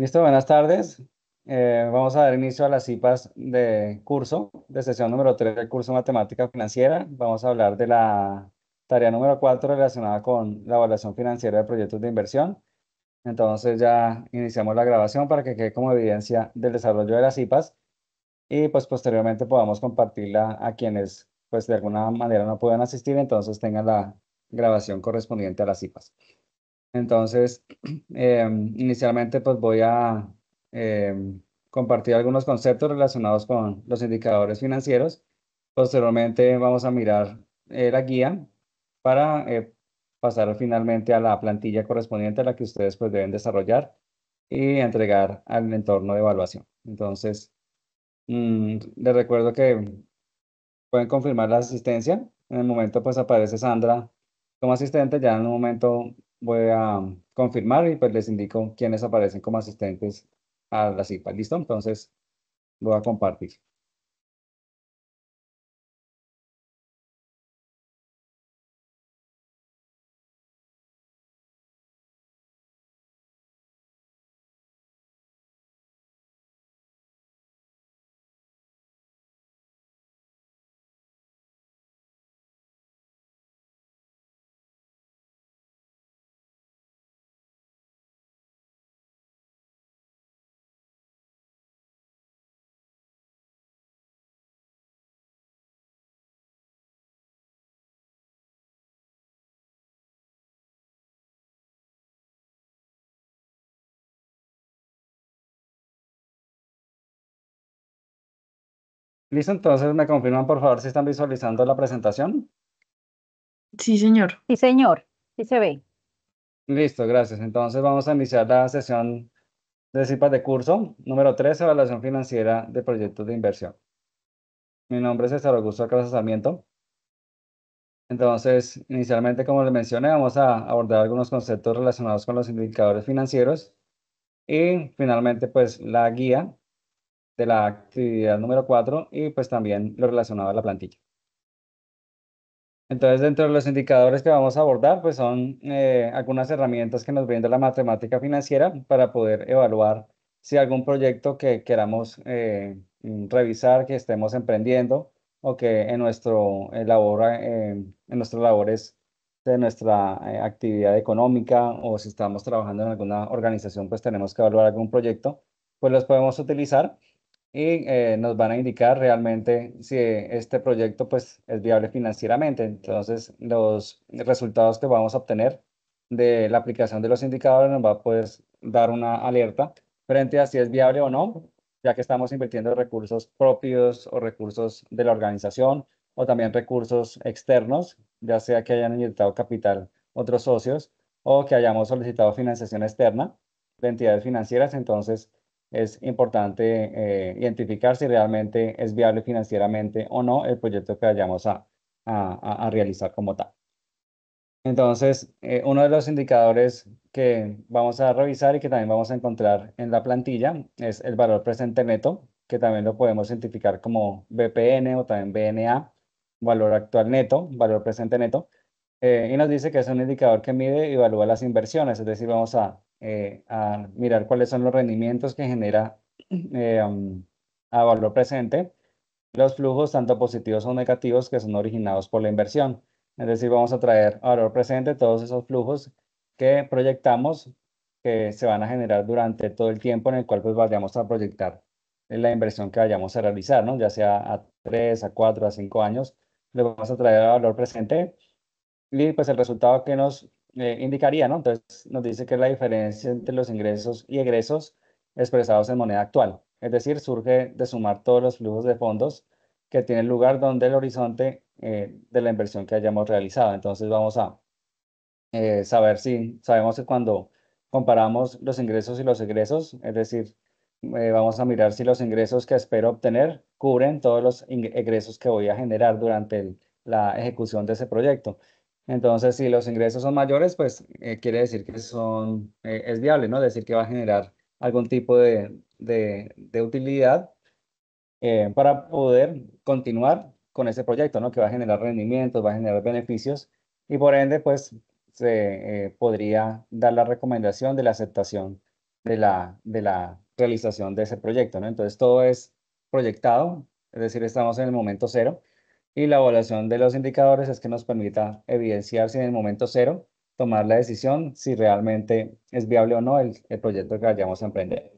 Listo, buenas tardes. Vamos a dar inicio a las CIPAs de curso, de sesión número 3 del curso Matemática Financiera. Vamos a hablar de la tarea número 4 relacionada con la evaluación financiera de proyectos de inversión. Entonces ya iniciamos la grabación para que quede como evidencia del desarrollo de las CIPAs y pues posteriormente podamos compartirla a quienes pues de alguna manera no puedan asistir, entonces tengan la grabación correspondiente a las CIPAs. Entonces, inicialmente pues voy a compartir algunos conceptos relacionados con los indicadores financieros. Posteriormente vamos a mirar la guía para pasar finalmente a la plantilla correspondiente a la que ustedes pues deben desarrollar y entregar al entorno de evaluación. Entonces, les recuerdo que pueden confirmar la asistencia. En el momento pues aparece Sandra como asistente. Ya en un momento voy a confirmar y pues les indico quiénes aparecen como asistentes a la CIPA. ¿Listo? Entonces voy a compartir. ¿Listo? Entonces me confirman por favor si están visualizando la presentación. Sí, señor. Sí, señor, sí se ve. Listo, gracias. Entonces vamos a iniciar la sesión de CIPAs de curso número 3, evaluación financiera de proyectos de inversión. Mi nombre es César Augusto Casas Sarmiento. Entonces, inicialmente, como les mencioné, vamos a abordar algunos conceptos relacionados con los indicadores financieros y finalmente, pues, la guía de la actividad número 4 y pues también lo relacionado a la plantilla. Entonces, dentro de los indicadores que vamos a abordar, pues son algunas herramientas que nos brinda la matemática financiera para poder evaluar si algún proyecto que queramos revisar, que estemos emprendiendo o que en en nuestras labores de nuestra actividad económica o si estamos trabajando en alguna organización, pues tenemos que evaluar algún proyecto, pues los podemos utilizar y nos van a indicar realmente si este proyecto pues es viable financieramente. Entonces, los resultados que vamos a obtener de la aplicación de los indicadores nos va a pues dar una alerta frente a si es viable o no, ya que estamos invirtiendo recursos propios o recursos de la organización o también recursos externos, ya sea que hayan inyectado capital otros socios o que hayamos solicitado financiación externa de entidades financieras. Entonces, es importante identificar si realmente es viable financieramente o no el proyecto que vayamos a realizar como tal. Entonces, uno de los indicadores que vamos a revisar y que también vamos a encontrar en la plantilla es el valor presente neto, que también lo podemos identificar como BPN o también BNA, valor actual neto, valor presente neto, y nos dice que es un indicador que mide y evalúa las inversiones, es decir, vamos a mirar cuáles son los rendimientos que genera a valor presente los flujos tanto positivos o negativos que son originados por la inversión. Es decir, vamos a traer a valor presente todos esos flujos que proyectamos que se van a generar durante todo el tiempo en el cual pues vayamos a proyectar la inversión que vayamos a realizar, ¿no? Ya sea a 3, a 4, a 5 años, le vamos a traer a valor presente y pues el resultado que nos indicaría, ¿no? Entonces nos dice que es la diferencia entre los ingresos y egresos expresados en moneda actual. Es decir, surge de sumar todos los flujos de fondos que tienen lugar donde el horizonte de la inversión que hayamos realizado. Entonces vamos a saber si sabemos que cuando comparamos los ingresos y los egresos, es decir, vamos a mirar si los ingresos que espero obtener cubren todos los egresos que voy a generar durante la ejecución de ese proyecto. Entonces, si los ingresos son mayores, pues quiere decir que es viable, ¿no? Es decir, que va a generar algún tipo de utilidad para poder continuar con ese proyecto, ¿no? Que va a generar rendimientos, va a generar beneficios y por ende, pues se podría dar la recomendación de la aceptación de la realización de ese proyecto, ¿no? Entonces, todo es proyectado, es decir, estamos en el momento cero, y la evaluación de los indicadores es que nos permita evidenciar si en el momento cero tomar la decisión si realmente es viable o no el proyecto que vayamos a emprender.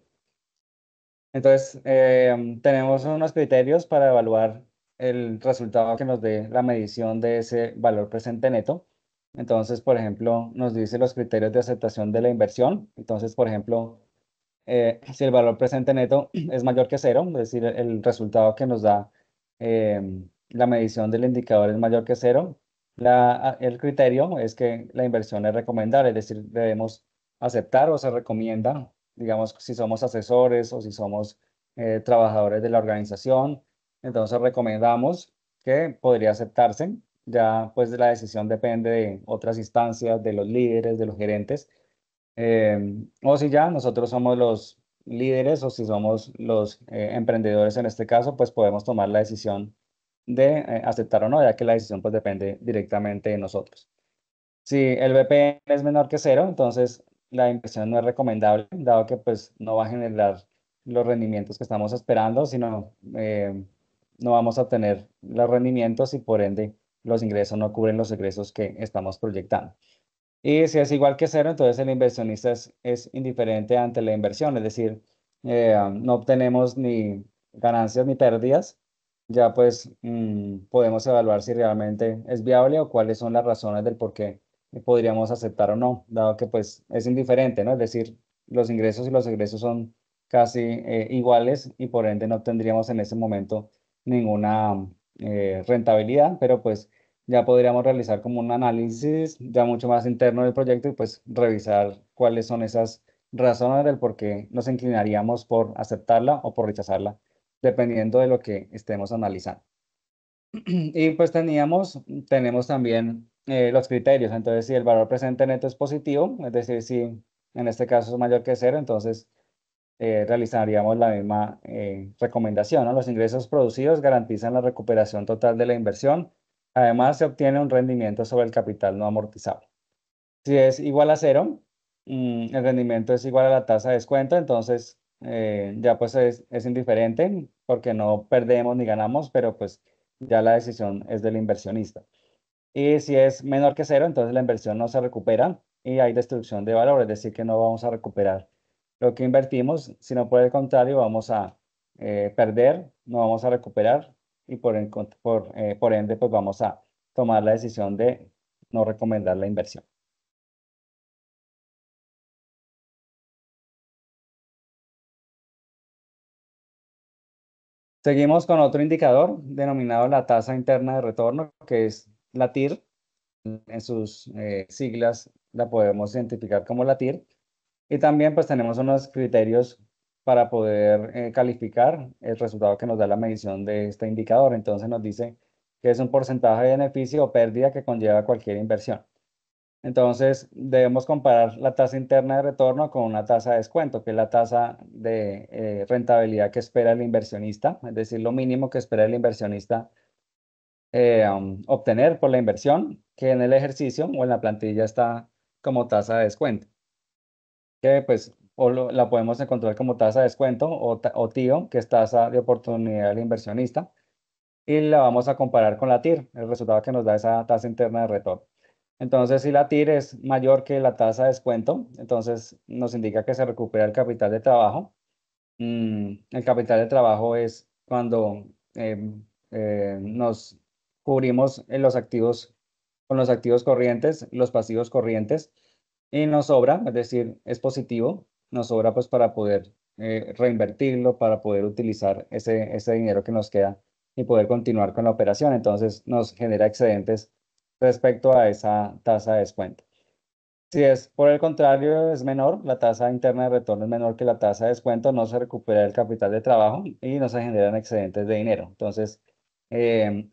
Entonces, tenemos unos criterios para evaluar el resultado que nos dé la medición de ese valor presente neto. Entonces, por ejemplo, nos dice los criterios de aceptación de la inversión. Entonces, por ejemplo, si el valor presente neto es mayor que cero, es decir, el resultado que nos da la medición del indicador es mayor que cero, el criterio es que la inversión es recomendable, es decir, debemos aceptar o se recomienda, digamos, si somos asesores o si somos trabajadores de la organización, entonces recomendamos que podría aceptarse. Ya pues la decisión depende de otras instancias, de los líderes, de los gerentes, o si ya nosotros somos los líderes o si somos los emprendedores en este caso, pues podemos tomar la decisión de aceptar o no, ya que la decisión pues depende directamente de nosotros. Si el VPN es menor que cero, entonces la inversión no es recomendable, dado que pues no va a generar los rendimientos que estamos esperando, sino no vamos a obtener los rendimientos y por ende los ingresos no cubren los egresos que estamos proyectando. Y si es igual que cero, entonces el inversionista es indiferente ante la inversión, es decir, no obtenemos ni ganancias ni pérdidas. Ya pues podemos evaluar si realmente es viable o cuáles son las razones del por qué podríamos aceptar o no, dado que pues es indiferente, ¿no? Es decir, los ingresos y los egresos son casi iguales y por ende no tendríamos en ese momento ninguna rentabilidad, pero pues ya podríamos realizar como un análisis ya mucho más interno del proyecto y pues revisar cuáles son esas razones del por qué nos inclinaríamos por aceptarla o por rechazarla, dependiendo de lo que estemos analizando. Y pues tenemos también los criterios. Entonces, si el valor presente neto es positivo, es decir, si en este caso es mayor que cero, entonces realizaríamos la misma recomendación, ¿no? Los ingresos producidos garantizan la recuperación total de la inversión. Además, se obtiene un rendimiento sobre el capital no amortizable. Si es igual a cero, el rendimiento es igual a la tasa de descuento, entonces ya pues es indiferente porque no perdemos ni ganamos, pero pues ya la decisión es del inversionista. Y si es menor que cero, entonces la inversión no se recupera y hay destrucción de valor, es decir, que no vamos a recuperar lo que invertimos, sino por el contrario vamos a perder, no vamos a recuperar y por ende pues vamos a tomar la decisión de no recomendar la inversión. Seguimos con otro indicador denominado la tasa interna de retorno, que es la TIR. En sus siglas la podemos identificar como la TIR. Y también pues tenemos unos criterios para poder calificar el resultado que nos da la medición de este indicador. Entonces nos dice que es un porcentaje de beneficio o pérdida que conlleva cualquier inversión. Entonces debemos comparar la tasa interna de retorno con una tasa de descuento, que es la tasa de rentabilidad que espera el inversionista, es decir, lo mínimo que espera el inversionista obtener por la inversión, que en el ejercicio o en la plantilla está como tasa de descuento, que pues la podemos encontrar como tasa de descuento o TIO, que es tasa de oportunidad del inversionista, y la vamos a comparar con la TIR, el resultado que nos da esa tasa interna de retorno. Entonces, si la TIR es mayor que la tasa de descuento, entonces nos indica que se recupera el capital de trabajo. El capital de trabajo es cuando nos cubrimos en los activos con los activos corrientes, los pasivos corrientes, y nos sobra, es decir, es positivo, nos sobra pues para poder reinvertirlo, para poder utilizar ese dinero que nos queda y poder continuar con la operación. Entonces nos genera excedentes respecto a esa tasa de descuento. Si es por el contrario, es menor, la tasa interna de retorno es menor que la tasa de descuento, no se recupera el capital de trabajo y no se generan excedentes de dinero. Entonces, eh,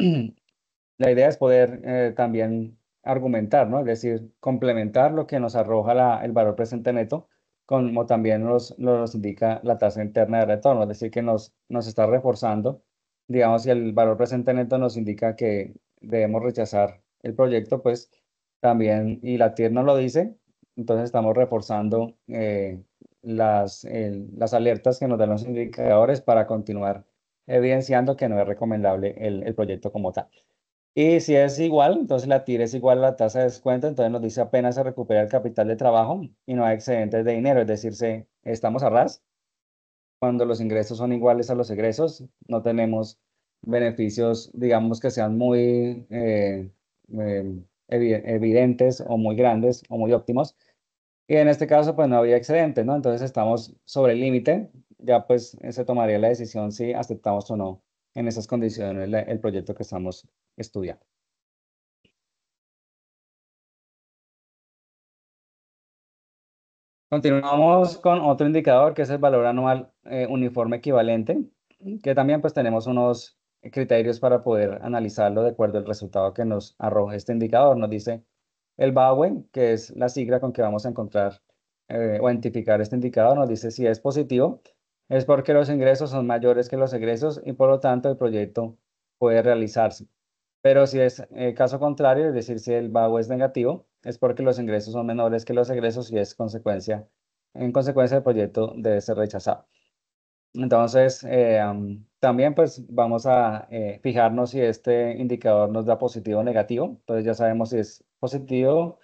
la idea es poder también argumentar, ¿no? Es decir, complementar lo que nos arroja el valor presente neto, como también nos indica la tasa interna de retorno, es decir, que nos está reforzando. Digamos, si el valor presente neto nos indica que debemos rechazar el proyecto, pues también, y la TIR nos lo dice, entonces estamos reforzando las alertas que nos dan los indicadores para continuar evidenciando que no es recomendable el proyecto como tal. Y si es igual, entonces la TIR es igual a la tasa de descuento, entonces nos dice apenas se recupera el capital de trabajo y no hay excedentes de dinero, es decir, estamos a ras. Cuando los ingresos son iguales a los egresos, no tenemos beneficios, digamos, que sean muy evidentes o muy grandes o muy óptimos. Y en este caso, pues no había excedente, ¿no? Entonces estamos sobre el límite, ya pues se tomaría la decisión si aceptamos o no en esas condiciones el proyecto que estamos estudiando. Continuamos con otro indicador que es el valor anual uniforme equivalente, que también pues tenemos unos criterios para poder analizarlo de acuerdo al resultado que nos arroja este indicador. Nos dice el BAWE, que es la sigla con que vamos a encontrar o identificar este indicador, nos dice si es positivo, es porque los ingresos son mayores que los egresos y por lo tanto el proyecto puede realizarse. Pero si es caso contrario, es decir, si el pago es negativo, es porque los ingresos son menores que los egresos y es en consecuencia el proyecto debe ser rechazado. Entonces, también pues vamos a fijarnos si este indicador nos da positivo o negativo. Entonces ya sabemos si es positivo,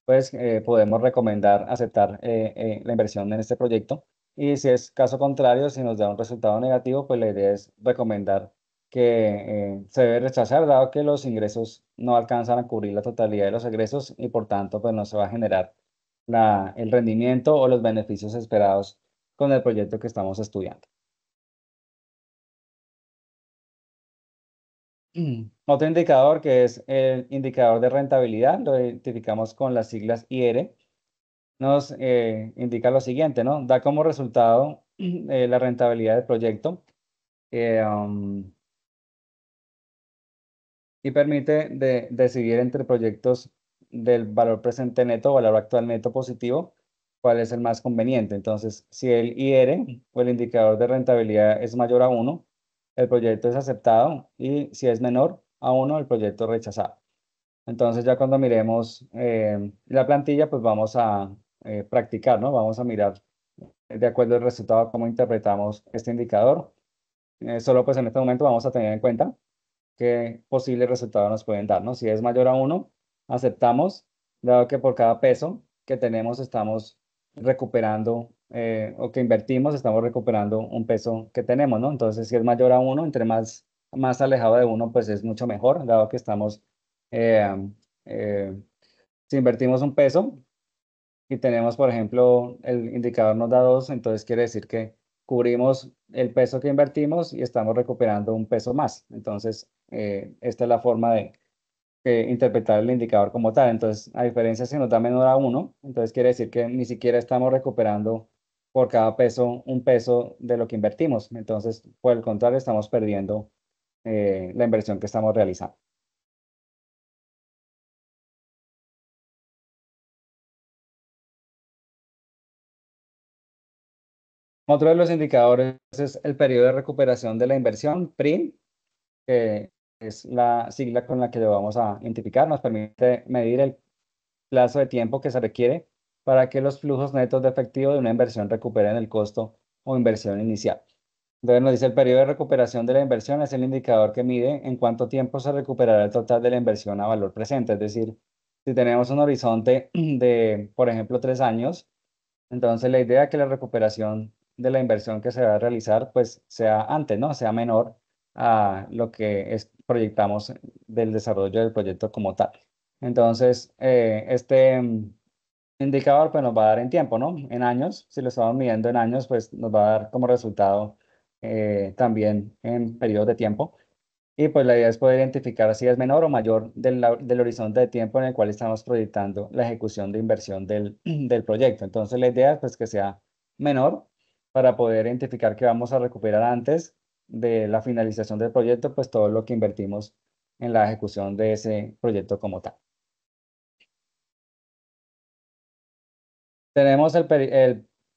pues podemos recomendar aceptar la inversión en este proyecto. Y si es caso contrario, si nos da un resultado negativo, pues la idea es recomendar que se debe rechazar, dado que los ingresos no alcanzan a cubrir la totalidad de los egresos y por tanto, pues no se va a generar el rendimiento o los beneficios esperados con el proyecto que estamos estudiando. Otro indicador que es el indicador de rentabilidad, lo identificamos con las siglas IR, nos indica lo siguiente, ¿no? Da como resultado la rentabilidad del proyecto eh, um, y permite decidir entre proyectos del valor presente neto o valor actual neto positivo, cuál es el más conveniente. Entonces, si el IR o el indicador de rentabilidad es mayor a 1, el proyecto es aceptado y si es menor a 1, el proyecto es rechazado. Entonces ya cuando miremos la plantilla, pues vamos a practicar, ¿no? Vamos a mirar de acuerdo al resultado cómo interpretamos este indicador. Solo pues en este momento vamos a tener en cuenta qué posibles resultados nos pueden dar, ¿no? Si es mayor a 1, aceptamos, dado que por cada peso que tenemos estamos recuperando o que invertimos, estamos recuperando un peso que tenemos, ¿no? Entonces, si es mayor a 1, entre más alejado de 1, pues es mucho mejor, dado que estamos, eh, eh, si invertimos un peso, y tenemos, por ejemplo, el indicador nos da 2, entonces quiere decir que cubrimos el peso que invertimos y estamos recuperando un peso más. Entonces, esta es la forma de interpretar el indicador como tal. Entonces, a diferencia si nos da menor a 1, entonces quiere decir que ni siquiera estamos recuperando por cada peso un peso de lo que invertimos. Entonces, por el contrario, estamos perdiendo la inversión que estamos realizando. Otro de los indicadores es el periodo de recuperación de la inversión, PRI, que es la sigla con la que lo vamos a identificar, nos permite medir el plazo de tiempo que se requiere para que los flujos netos de efectivo de una inversión recuperen el costo o inversión inicial. Entonces nos dice el periodo de recuperación de la inversión es el indicador que mide en cuánto tiempo se recuperará el total de la inversión a valor presente. Es decir, si tenemos un horizonte de, por ejemplo, 3 años, entonces, la idea es que la recuperación de la inversión que se va a realizar, pues sea antes, ¿no? Sea menor a lo que proyectamos del desarrollo del proyecto como tal. Entonces, este indicador pues nos va a dar en tiempo, ¿no? En años, si lo estamos midiendo en años, pues nos va a dar como resultado también en periodos de tiempo. Y pues la idea es poder identificar si es menor o mayor del horizonte de tiempo en el cual estamos proyectando la ejecución de inversión del proyecto. Entonces la idea es pues que sea menor para poder identificar que vamos a recuperar antes de la finalización del proyecto, pues todo lo que invertimos en la ejecución de ese proyecto como tal. Tenemos el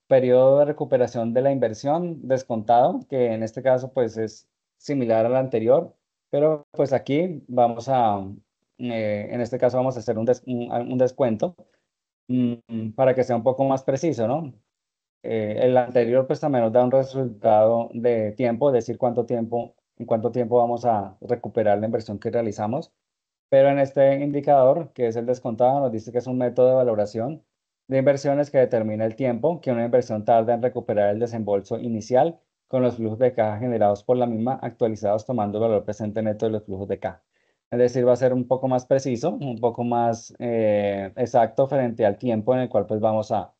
periodo de recuperación de la inversión descontado, que en este caso pues es similar al anterior, pero pues aquí en este caso vamos a hacer un descuento para que sea un poco más preciso, ¿no? El anterior pues también nos da un resultado de tiempo, es decir, en cuánto tiempo vamos a recuperar la inversión que realizamos. Pero en este indicador, que es el descontado, nos dice que es un método de valoración de inversiones que determina el tiempo que una inversión tarda en recuperar el desembolso inicial con los flujos de caja generados por la misma, actualizados tomando el valor presente neto de los flujos de caja. Es decir, va a ser un poco más preciso, un poco más exacto frente al tiempo en el cual pues vamos a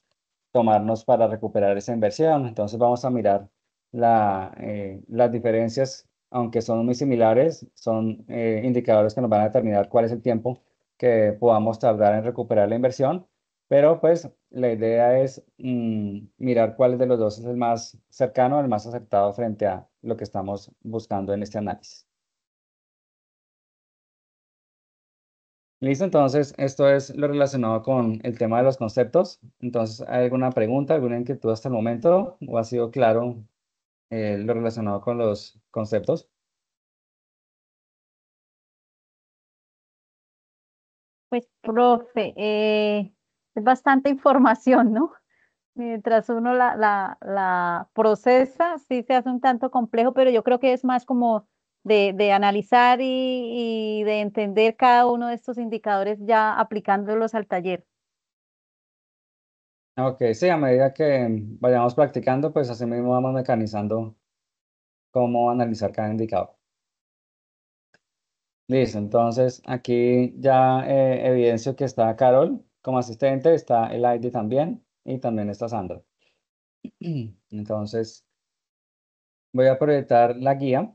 tomarnos para recuperar esa inversión. Entonces vamos a mirar las diferencias, aunque son muy similares, son indicadores que nos van a determinar cuál es el tiempo que podamos tardar en recuperar la inversión. Pero pues la idea es mirar cuál de los dos es el más cercano, el más acertado frente a lo que estamos buscando en este análisis. Listo, entonces esto es lo relacionado con el tema de los conceptos. Entonces, ¿hay alguna pregunta, alguna inquietud hasta el momento? ¿O ha sido claro lo relacionado con los conceptos? Pues, profe, es bastante información, ¿no? Mientras uno la procesa, sí se hace un tanto complejo, pero yo creo que es más como de analizar y de entender cada uno de estos indicadores ya aplicándolos al taller. Ok, sí, a medida que vayamos practicando, pues así mismo vamos mecanizando cómo analizar cada indicador. Listo, entonces aquí ya evidencio que está Carol como asistente, está el ID también y también está Sandra. Entonces voy a proyectar la guía.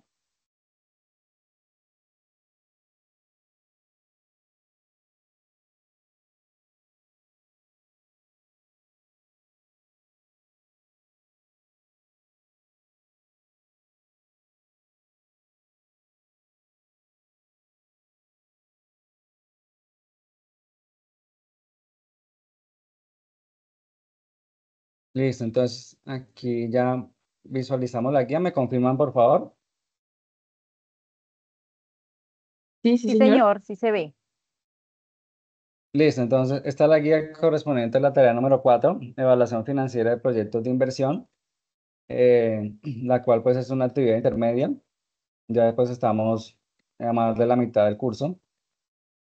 Listo, entonces aquí ya visualizamos la guía. ¿Me confirman, por favor? Sí, sí, Sí, señor. señor, sí se ve. Listo, entonces esta es la guía correspondiente a la tarea número 4, evaluación financiera de proyectos de inversión, la cual pues es una actividad intermedia. Ya después estamos a más de la mitad del curso.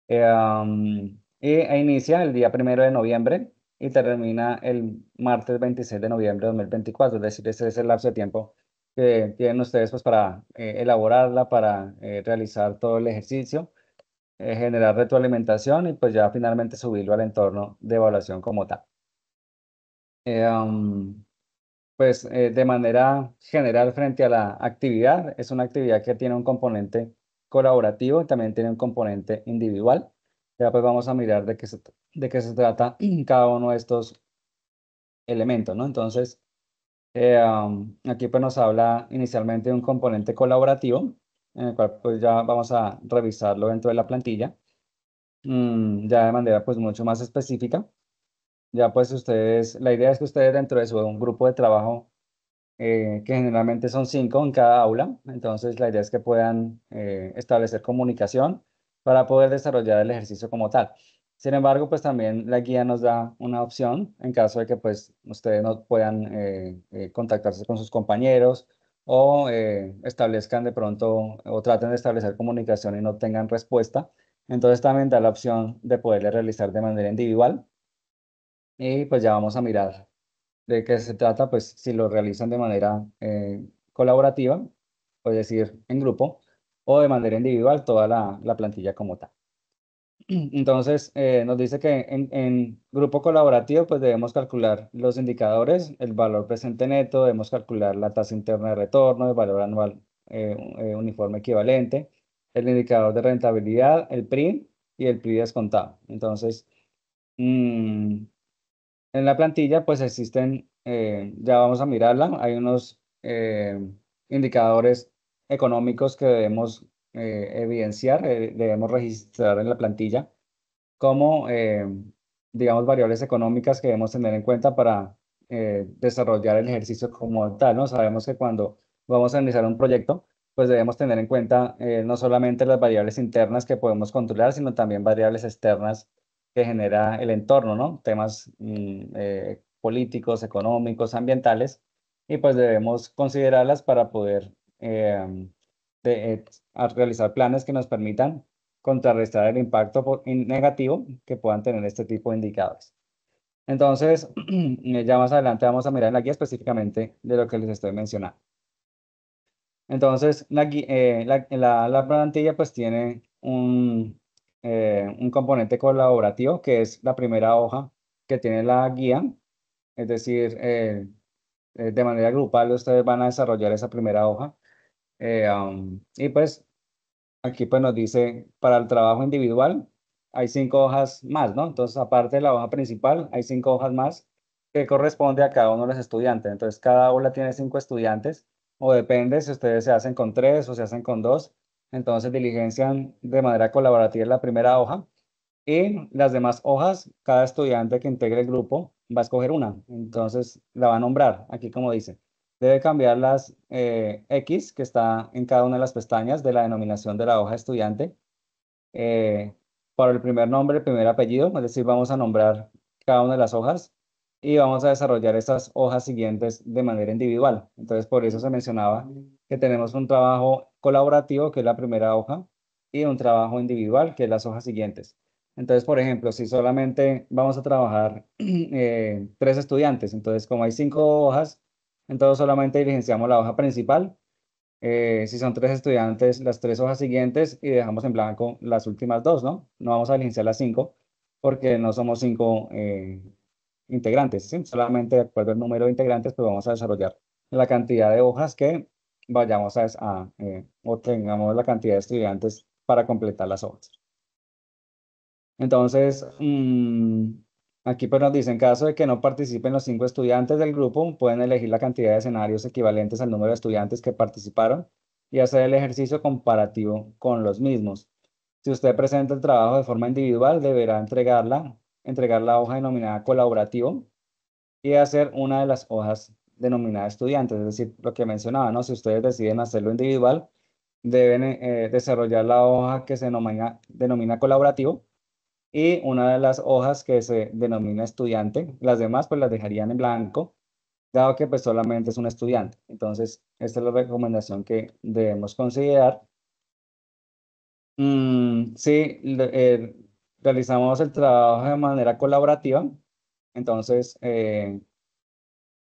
E inicia el día 1 de noviembre y termina el martes 26 de noviembre de 2024. Es decir, ese es el lapso de tiempo que tienen ustedes pues, para elaborarla, para realizar todo el ejercicio, generar retroalimentación y pues ya finalmente subirlo al entorno de evaluación como tal. Pues de manera general frente a la actividad, es una actividad que tiene un componente colaborativo y también tiene un componente individual. Ya pues vamos a mirar de qué se trata cada uno de estos elementos, ¿no? Entonces, aquí pues nos habla inicialmente de un componente colaborativo, en el cual pues ya vamos a revisarlo dentro de la plantilla, ya de manera pues mucho más específica. Ya pues la idea es que ustedes dentro de su un grupo de trabajo que generalmente son 5 en cada aula. Entonces, la idea es que puedan establecer comunicación para poder desarrollar el ejercicio como tal. Sin embargo, pues también la guía nos da una opción en caso de que pues ustedes no puedan contactarse con sus compañeros o establezcan de pronto o traten de establecer comunicación y no tengan respuesta. Entonces también da la opción de poderle realizar de manera individual y pues ya vamos a mirar de qué se trata, pues si lo realizan de manera colaborativa, es decir, en grupo, o de manera individual, toda la plantilla como tal. Entonces, nos dice que en grupo colaborativo, pues debemos calcular los indicadores, el valor presente neto, debemos calcular la tasa interna de retorno, el valor anual uniforme equivalente, el indicador de rentabilidad, el PRI y el PRI descontado. Entonces, mm, en la plantilla, pues existen, ya vamos a mirarla, hay unos indicadores económicos que debemos evidenciar, debemos registrar en la plantilla como, digamos, variables económicas que debemos tener en cuenta para desarrollar el ejercicio como tal, ¿no? Sabemos que cuando vamos a iniciar un proyecto, pues debemos tener en cuenta no solamente las variables internas que podemos controlar, sino también variables externas que genera el entorno, ¿no? Temas políticos, económicos, ambientales, y pues debemos considerarlas para poder de- eh, realizar planes que nos permitan contrarrestar el impacto negativo que puedan tener este tipo de indicadores. Entonces, ya más adelante vamos a mirar en la guía específicamente de lo que les estoy mencionando. Entonces, la plantilla pues tiene un componente colaborativo que es la primera hoja que tiene la guía, es decir, de manera grupal ustedes van a desarrollar esa primera hoja. Y pues aquí pues nos dice, para el trabajo individual hay 5 hojas más, ¿no? Entonces, aparte de la hoja principal, hay 5 hojas más que corresponde a cada uno de los estudiantes. Entonces, cada aula tiene 5 estudiantes, o depende si ustedes se hacen con 3 o se hacen con 2. Entonces, diligencian de manera colaborativa la primera hoja y las demás hojas, cada estudiante que integre el grupo va a escoger una. Entonces, la va a nombrar, aquí como dice. Debe cambiar las X que está en cada una de las pestañas de la denominación de la hoja estudiante eh, para el primer nombre, el primer apellido, es decir, vamos a nombrar cada una de las hojas y vamos a desarrollar estas hojas siguientes de manera individual. Entonces, por eso se mencionaba que tenemos un trabajo colaborativo, que es la primera hoja, y un trabajo individual, que es las hojas siguientes. Entonces, por ejemplo, si solamente vamos a trabajar 3 estudiantes, entonces como hay 5 hojas, entonces solamente diligenciamos la hoja principal. Si son 3 estudiantes, las 3 hojas siguientes y dejamos en blanco las últimas dos, ¿no? No vamos a diligenciar las 5 porque no somos 5 integrantes, ¿sí? Solamente de acuerdo al número de integrantes, pues vamos a desarrollar la cantidad de hojas que vayamos o tengamos la cantidad de estudiantes para completar las hojas. Entonces, aquí pues nos dice, en caso de que no participen los 5 estudiantes del grupo, pueden elegir la cantidad de escenarios equivalentes al número de estudiantes que participaron y hacer el ejercicio comparativo con los mismos. Si usted presenta el trabajo de forma individual, deberá entregar la hoja denominada colaborativo y hacer una de las hojas denominada estudiantes, es decir, lo que mencionaba, ¿no? Si ustedes deciden hacerlo individual, deben desarrollar la hoja que se denomina colaborativo y una de las hojas que se denomina estudiante. Las demás pues las dejarían en blanco, dado que pues solamente es un estudiante. Entonces, esta es la recomendación que debemos considerar. Si realizamos el trabajo de manera colaborativa, entonces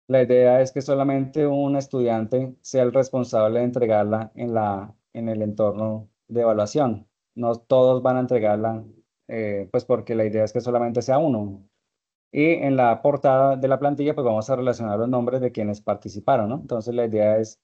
la idea es que solamente un estudiante sea el responsable de entregarla en el entorno de evaluación. No todos van a entregarla, pues porque la idea es que solamente sea uno. Y en la portada de la plantilla, pues vamos a relacionar los nombres de quienes participaron, ¿no? Entonces la idea es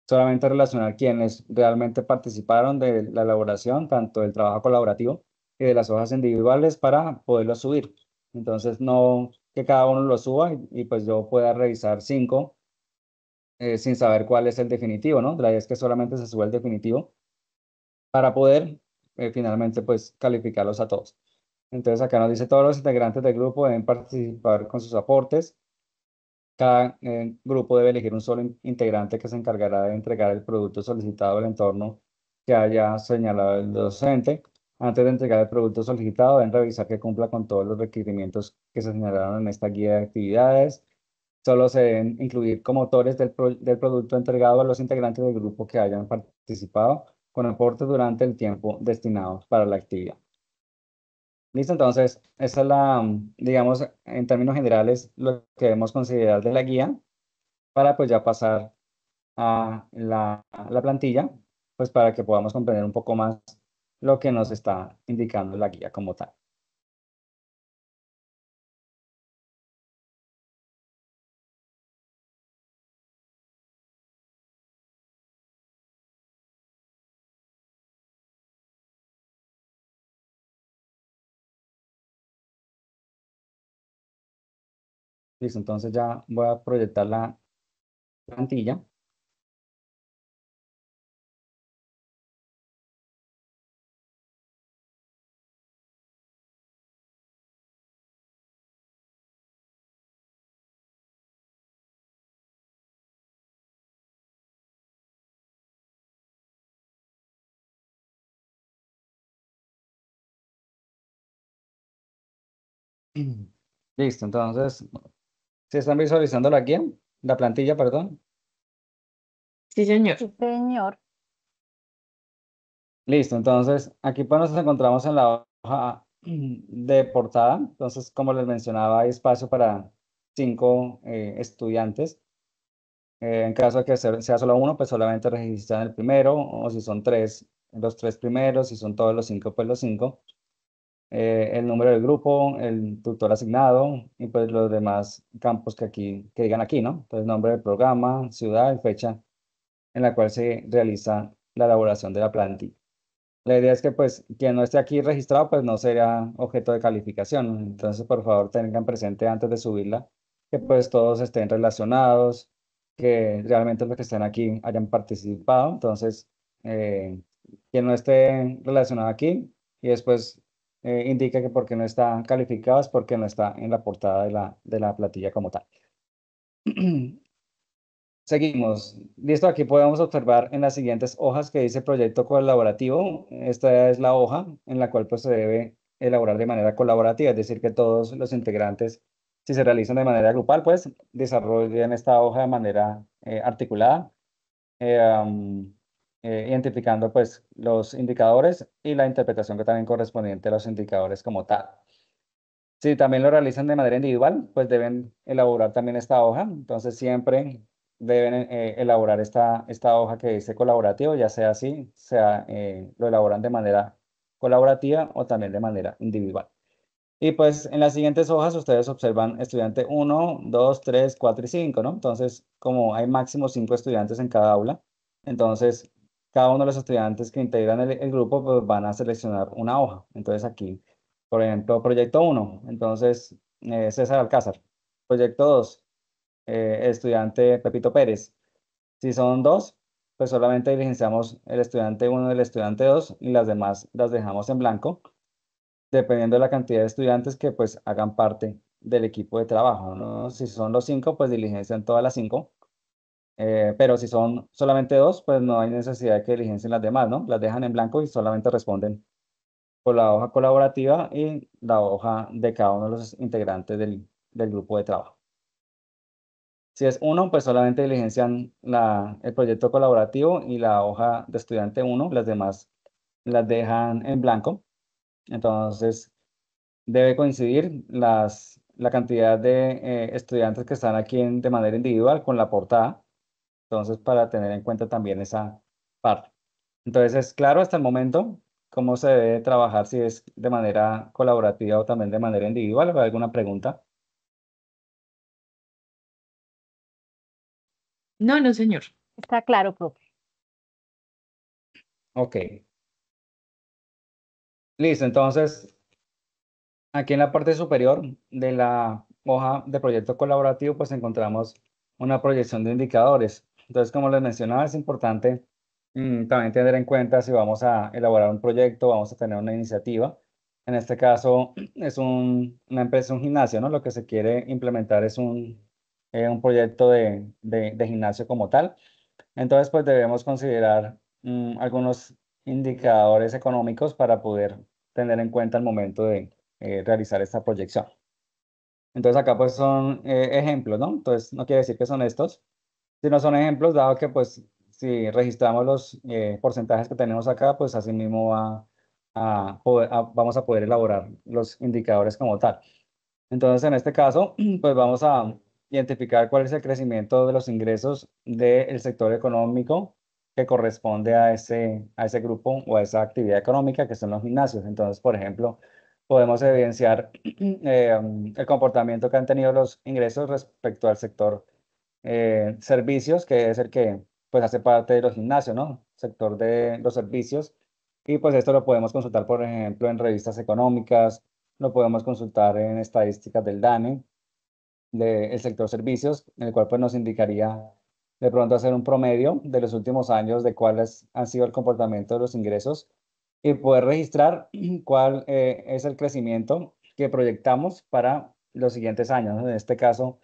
solamente relacionar quienes realmente participaron de la elaboración, tanto del trabajo colaborativo y de las hojas individuales para poderlo subir. Entonces, no que cada uno lo suba y pues yo pueda revisar 5 sin saber cuál es el definitivo, ¿no? La idea es que solamente se suba el definitivo para poder finalmente pues calificarlos a todos. Entonces acá nos dice todos los integrantes del grupo deben participar con sus aportes. Cada grupo debe elegir un solo integrante que se encargará de entregar el producto solicitado al entorno que haya señalado el docente. Antes de entregar el producto solicitado, deben revisar que cumpla con todos los requerimientos que se señalaron en esta guía de actividades. Solo se deben incluir como autores del producto entregado a los integrantes del grupo que hayan participado con aportes durante el tiempo destinado para la actividad. Listo, entonces, esa es digamos, en términos generales, lo que debemos considerar de la guía para pues ya pasar a la plantilla, pues para que podamos comprender un poco más lo que nos está indicando la guía como tal. Listo, entonces ya voy a proyectar la plantilla. Listo, entonces, si están visualizando la guía, la plantilla, perdón. Sí, señor. Sí, señor. Listo, entonces aquí pues nos encontramos en la hoja de portada. Entonces, como les mencionaba, hay espacio para 5 estudiantes. En caso de que sea solo uno, pues solamente registran el primero, o si son tres, los tres primeros, si son todos los 5, pues los 5. El número del grupo, el tutor asignado y pues los demás campos que digan aquí, ¿no? Entonces, nombre del programa, ciudad y fecha en la cual se realiza la elaboración de la plantilla. La idea es que pues quien no esté aquí registrado pues no será objeto de calificación. Entonces, por favor, tengan presente antes de subirla que pues todos estén relacionados, que realmente los que estén aquí hayan participado. Entonces, eh, quien no esté relacionado aquí y después indica que porque no está calificado es porque no está en la portada de la plantilla como tal. Seguimos. Listo, aquí podemos observar en las siguientes hojas que dice proyecto colaborativo. Esta es la hoja en la cual pues, se debe elaborar de manera colaborativa, es decir, que todos los integrantes, si se realizan de manera grupal, pues desarrollen esta hoja de manera articulada, eh, am, identificando pues los indicadores y la interpretación que también correspondiente a los indicadores como tal. Si también lo realizan de manera individual, pues deben elaborar también esta hoja. Entonces siempre deben elaborar esta hoja que dice colaborativo, ya sea así, sea lo elaboran de manera colaborativa o también de manera individual. Y pues en las siguientes hojas ustedes observan estudiante uno 2 3 4 y 5, ¿no? Entonces, como hay máximo 5 estudiantes en cada aula, entonces cada uno de los estudiantes que integran el grupo pues van a seleccionar una hoja. Entonces aquí, por ejemplo, proyecto uno entonces César Alcázar. Proyecto 2 estudiante Pepito Pérez. Si son dos, pues solamente diligenciamos el estudiante uno y el estudiante 2 y las demás las dejamos en blanco dependiendo de la cantidad de estudiantes que pues hagan parte del equipo de trabajo, ¿no? Si son los 5, pues diligencian todas las 5, pero si son solamente 2, pues no hay necesidad de que diligencien las demás, ¿no? Las dejan en blanco y solamente responden por la hoja colaborativa y la hoja de cada uno de los integrantes del grupo de trabajo. Si es uno, pues solamente diligencian el proyecto colaborativo y la hoja de estudiante uno, las demás las dejan en blanco. Entonces, debe coincidir la cantidad de estudiantes que están aquí de manera individual con la portada. Entonces, para tener en cuenta también esa parte. Entonces, es claro hasta el momento cómo se debe trabajar, si es de manera colaborativa o también de manera individual. ¿O alguna pregunta? No, no, señor. Está claro, profe. Ok. Listo. Entonces, aquí en la parte superior de la hoja de proyecto colaborativo, pues encontramos una proyección de indicadores. Entonces, como les mencionaba, es importante también tener en cuenta si vamos a elaborar un proyecto, vamos a tener una iniciativa. En este caso, es una empresa, un gimnasio, ¿no? Lo que se quiere implementar es un proyecto de gimnasio como tal. Entonces, pues debemos considerar algunos indicadores económicos para poder tener en cuenta al momento de realizar esta proyección. Entonces acá pues son ejemplos, ¿no? Entonces no quiere decir que son estos, sino son ejemplos, dado que pues si registramos los porcentajes que tenemos acá, pues así mismo vamos a poder elaborar los indicadores como tal. Entonces en este caso, pues vamos a identificar cuál es el crecimiento de los ingresos del sector económico que corresponde a ese grupo o a esa actividad económica que son los gimnasios. Entonces, por ejemplo, podemos evidenciar el comportamiento que han tenido los ingresos respecto al sector servicios, que es el que pues hace parte de los gimnasios, ¿no? Sector de los servicios. Y pues esto lo podemos consultar, por ejemplo, en revistas económicas, lo podemos consultar en estadísticas del DANE, del sector servicios, en el cual pues nos indicaría de pronto hacer un promedio de los últimos años de cuáles han sido el comportamiento de los ingresos y poder registrar cuál es el crecimiento que proyectamos para los siguientes años. En este caso,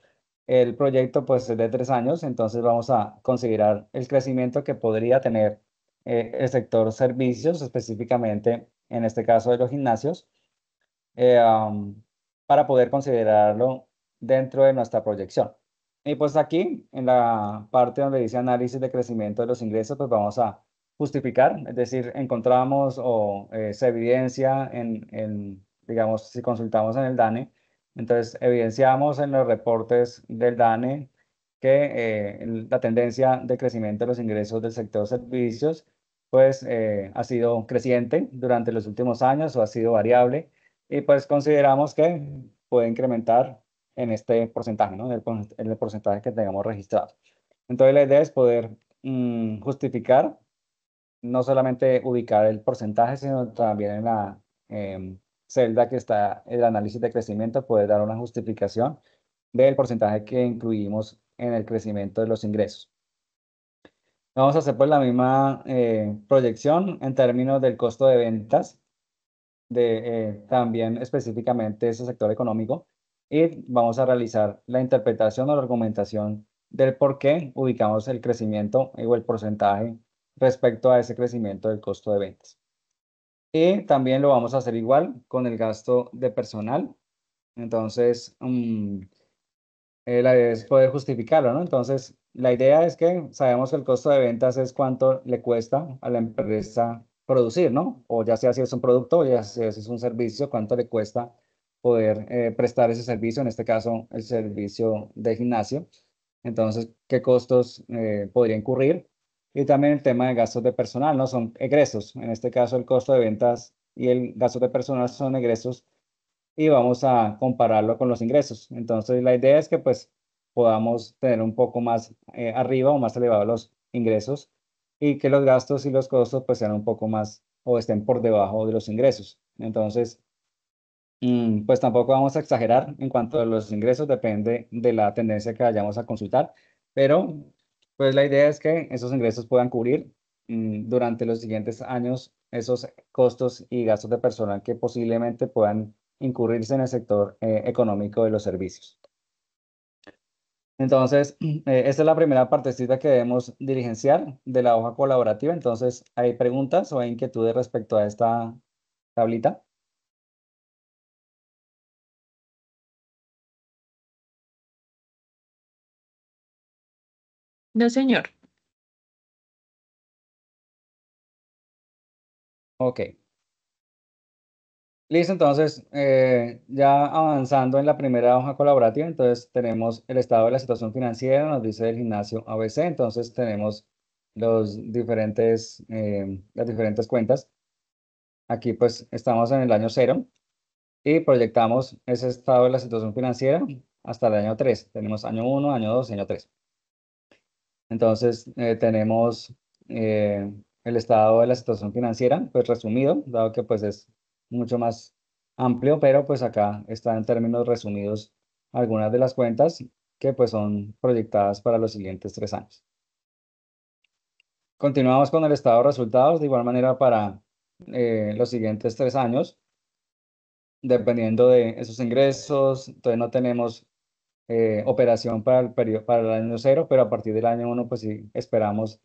el proyecto pues es de 3 años, entonces vamos a considerar el crecimiento que podría tener el sector servicios, específicamente en este caso de los gimnasios, eh, am, para poder considerarlo dentro de nuestra proyección. Y pues aquí, en la parte donde dice análisis de crecimiento de los ingresos, pues vamos a justificar, es decir, encontramos o se evidencia digamos, si consultamos en el DANE, entonces evidenciamos en los reportes del DANE que la tendencia de crecimiento de los ingresos del sector servicios, pues ha sido creciente durante los últimos años o ha sido variable, y pues consideramos que puede incrementar en este porcentaje, ¿no? En el porcentaje que tengamos registrado. Entonces la idea es poder justificar, no solamente ubicar el porcentaje, sino también en la celda que está el análisis de crecimiento, poder dar una justificación del porcentaje que incluimos en el crecimiento de los ingresos. Vamos a hacer pues la misma proyección en términos del costo de ventas, de también específicamente ese sector económico, y vamos a realizar la interpretación o la argumentación del por qué ubicamos el crecimiento o el porcentaje respecto a ese crecimiento del costo de ventas. Y también lo vamos a hacer igual con el gasto de personal. Entonces, la idea es poder justificarlo, ¿no? Entonces, la idea es que sabemos que el costo de ventas es cuánto le cuesta a la empresa producir, ¿no? O ya sea si es un producto o ya sea si es un servicio, cuánto le cuesta poder prestar ese servicio, en este caso el servicio de gimnasio. Entonces, ¿qué costos podría incurrir? Y también el tema de gastos de personal, ¿no? Son egresos. En este caso, el costo de ventas y el gasto de personal son egresos, y vamos a compararlo con los ingresos. Entonces, la idea es que pues podamos tener un poco más arriba o más elevados los ingresos, y que los gastos y los costos pues sean un poco más o estén por debajo de los ingresos. Entonces, pues tampoco vamos a exagerar en cuanto a los ingresos, depende de la tendencia que vayamos a consultar, pero pues la idea es que esos ingresos puedan cubrir durante los siguientes años esos costos y gastos de personal que posiblemente puedan incurrirse en el sector económico de los servicios. Entonces, esta es la primera partecita que debemos diligenciar de la hoja colaborativa. Entonces, ¿hay preguntas o hay inquietudes respecto a esta tablita? No, señor. Ok. Listo, entonces, ya avanzando en la primera hoja colaborativa, entonces tenemos el estado de la situación financiera, nos dice el gimnasio ABC, entonces tenemos las diferentes cuentas. Aquí pues estamos en el año 0 y proyectamos ese estado de la situación financiera hasta el año 3. Tenemos año 1, año 2 y año 3. Entonces, tenemos el estado de la situación financiera, pues resumido, dado que pues es mucho más amplio, pero pues acá están en términos resumidos algunas de las cuentas que pues son proyectadas para los siguientes 3 años. Continuamos con el estado de resultados, de igual manera para los siguientes 3 años, dependiendo de esos ingresos. Entonces no tenemos operación para el periodo, para el año 0, pero a partir del año 1 pues sí esperamos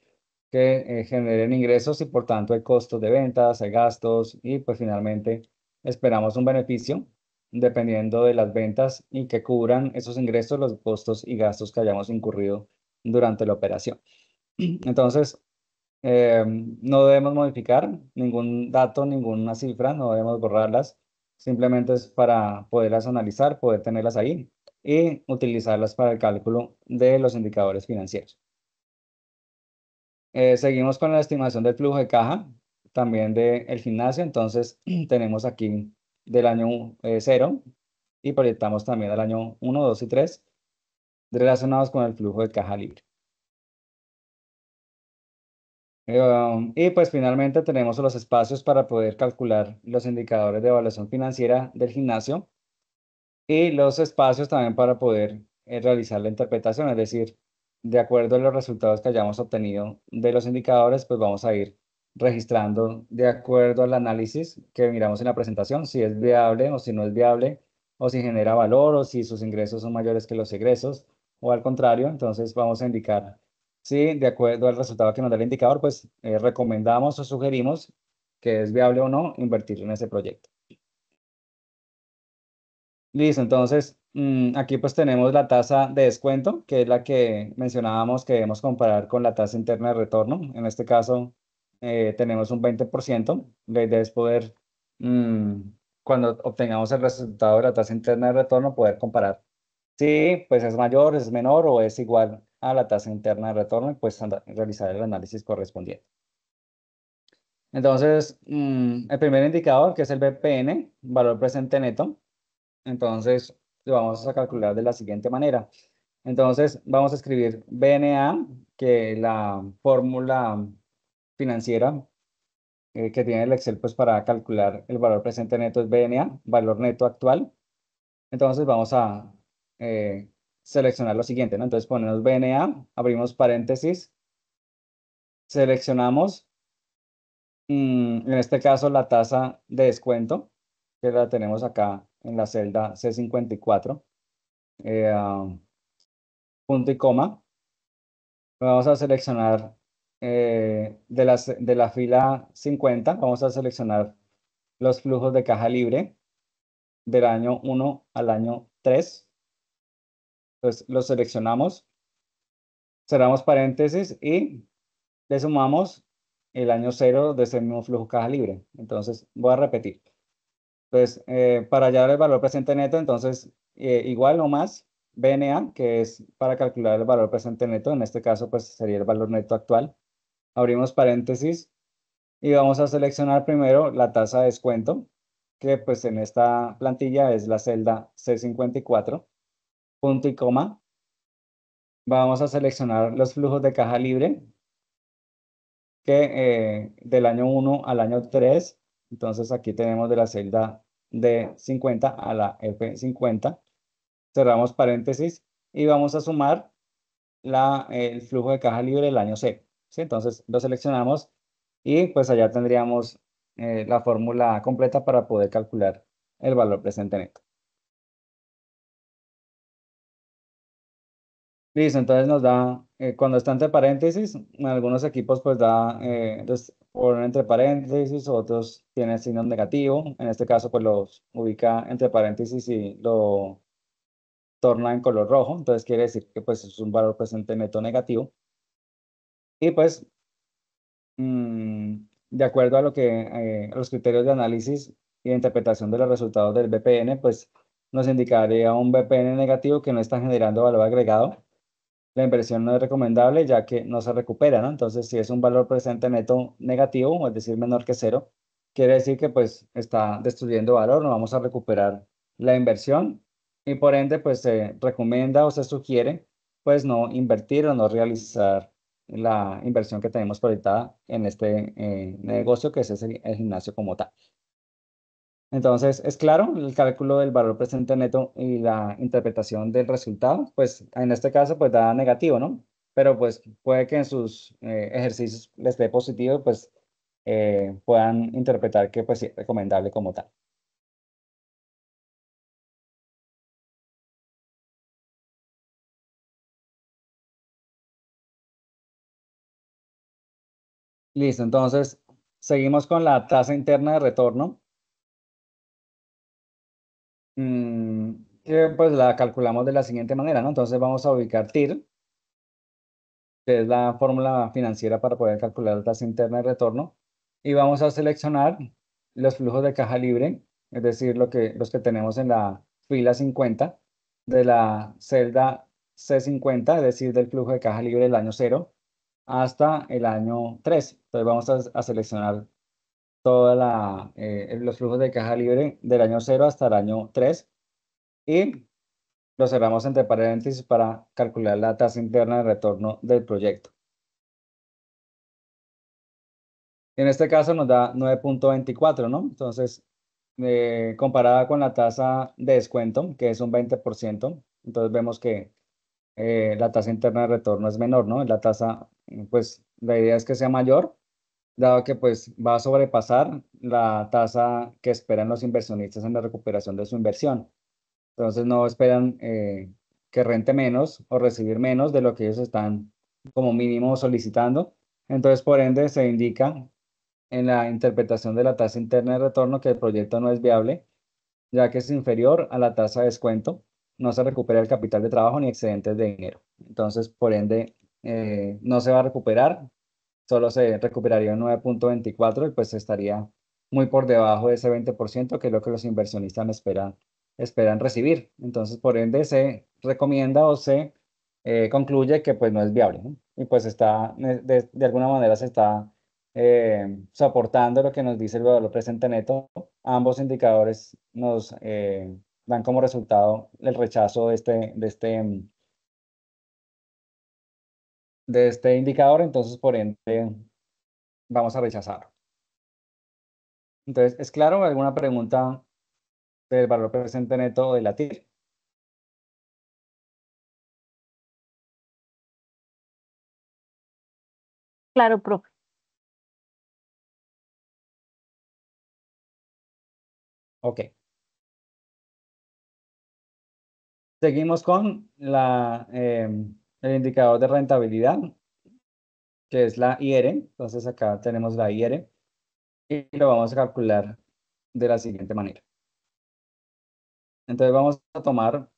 que generen ingresos, y por tanto hay costos de ventas, hay gastos, y pues finalmente esperamos un beneficio dependiendo de las ventas y que cubran esos ingresos, los costos y gastos que hayamos incurrido durante la operación. Entonces, no debemos modificar ningún dato, ninguna cifra, no debemos borrarlas, simplemente es para poderlas analizar, poder tenerlas ahí y utilizarlas para el cálculo de los indicadores financieros. Seguimos con la estimación del flujo de caja, también del gimnasio. Entonces, tenemos aquí del año 0 y proyectamos también al año 1, 2 y 3 relacionados con el flujo de caja libre. Y pues finalmente tenemos los espacios para poder calcular los indicadores de evaluación financiera del gimnasio, y los espacios también para poder realizar la interpretación, es decir, de acuerdo a los resultados que hayamos obtenido de los indicadores, pues vamos a ir registrando de acuerdo al análisis que miramos en la presentación, si es viable o si no es viable, o si genera valor, o si sus ingresos son mayores que los egresos, o al contrario. Entonces vamos a indicar si de acuerdo al resultado que nos da el indicador, pues recomendamos o sugerimos que es viable o no invertir en ese proyecto. Listo, entonces aquí pues tenemos la tasa de descuento, que es la que mencionábamos que debemos comparar con la tasa interna de retorno. En este caso tenemos un 20%. La idea es poder, mm, cuando obtengamos el resultado de la tasa interna de retorno, poder comparar si pues es mayor, es menor o es igual a la tasa interna de retorno y pues realizar el análisis correspondiente. Entonces, el primer indicador, que es el BPN, valor presente neto, entonces lo vamos a calcular de la siguiente manera. Entonces, vamos a escribir BNA, que la fórmula financiera que tiene el Excel pues, para calcular el valor presente neto es BNA, valor neto actual. Entonces, vamos a seleccionar lo siguiente, ¿no? Entonces, ponemos BNA, abrimos paréntesis, seleccionamos en este caso la tasa de descuento, que la tenemos acá en la celda C54, punto y coma. Vamos a seleccionar de la fila 50, vamos a seleccionar los flujos de caja libre del año 1 al año 3. Entonces los seleccionamos, cerramos paréntesis y le sumamos el año 0 de ese mismo flujo caja libre. Entonces voy a repetir. Entonces, para hallar el valor presente neto, entonces, igual o más BNA, que es para calcular el valor presente neto, en este caso, pues sería el valor neto actual. Abrimos paréntesis y vamos a seleccionar primero la tasa de descuento, que pues en esta plantilla es la celda C54, punto y coma. Vamos a seleccionar los flujos de caja libre, que del año 1 al año 3. Entonces, aquí tenemos de la celda D50 a la F50. Cerramos paréntesis y vamos a sumar el flujo de caja libre del año C. ¿Sí? Entonces lo seleccionamos y pues allá tendríamos la fórmula completa para poder calcular el valor presente neto. Listo, entonces nos da, cuando está entre paréntesis, en algunos equipos pues da, ponen entre paréntesis, otros tienen signo negativo. En este caso pues los ubica entre paréntesis y lo torna en color rojo, entonces quiere decir que pues es un valor presente neto negativo. Y pues, de acuerdo a lo que, a los criterios de análisis y de interpretación de los resultados del BPN, pues nos indicaría un BPN negativo que no está generando valor agregado. La inversión no es recomendable ya que no se recupera, ¿no? Entonces, si es un valor presente neto negativo, es decir, menor que cero, quiere decir que pues está destruyendo valor, no vamos a recuperar la inversión y por ende pues se recomienda o se sugiere pues no invertir o no realizar la inversión que tenemos proyectada en este negocio que es el gimnasio como tal. Entonces, es claro el cálculo del valor presente neto y la interpretación del resultado, pues en este caso pues da negativo, ¿no? Pero pues puede que en sus ejercicios les dé positivo, pues puedan interpretar que pues sí, es recomendable como tal. Listo, entonces seguimos con la tasa interna de retorno. Que pues la calculamos de la siguiente manera, ¿no? Entonces vamos a ubicar TIR, que es la fórmula financiera para poder calcular la tasa interna de retorno, y vamos a seleccionar los flujos de caja libre, es decir, los que tenemos en la fila 50 de la celda C50, es decir, del flujo de caja libre del año 0 hasta el año 3. Entonces vamos a seleccionar los flujos de caja libre del año 0 hasta el año 3 y lo cerramos entre paréntesis para calcular la tasa interna de retorno del proyecto. En este caso nos da 9.24, ¿no? Entonces, comparada con la tasa de descuento, que es un 20%, entonces vemos que la tasa interna de retorno es menor, ¿no? La tasa, pues, la idea es que sea mayor, dado que pues va a sobrepasar la tasa que esperan los inversionistas en la recuperación de su inversión. Entonces, no esperan que rente menos o recibir menos de lo que ellos están como mínimo solicitando. Entonces, por ende, se indica en la interpretación de la tasa interna de retorno que el proyecto no es viable, ya que es inferior a la tasa de descuento, no se recupera el capital de trabajo ni excedentes de dinero. Entonces, por ende, no se va a recuperar, solo se recuperaría un 9,24 y pues estaría muy por debajo de ese 20%, que es lo que los inversionistas esperan recibir. Entonces, por ende, se recomienda o se concluye que pues no es viable, ¿no? Y pues está, de alguna manera se está soportando lo que nos dice el valor presente neto. Ambos indicadores nos dan como resultado el rechazo de este indicador, entonces por ende vamos a rechazar. Entonces, ¿es claro? ¿Alguna pregunta del valor presente neto de la TIR? Claro, profe. Ok. Seguimos con el indicador de rentabilidad, que es la IR. Entonces acá tenemos la IR y lo vamos a calcular de la siguiente manera. Entonces vamos a tomar,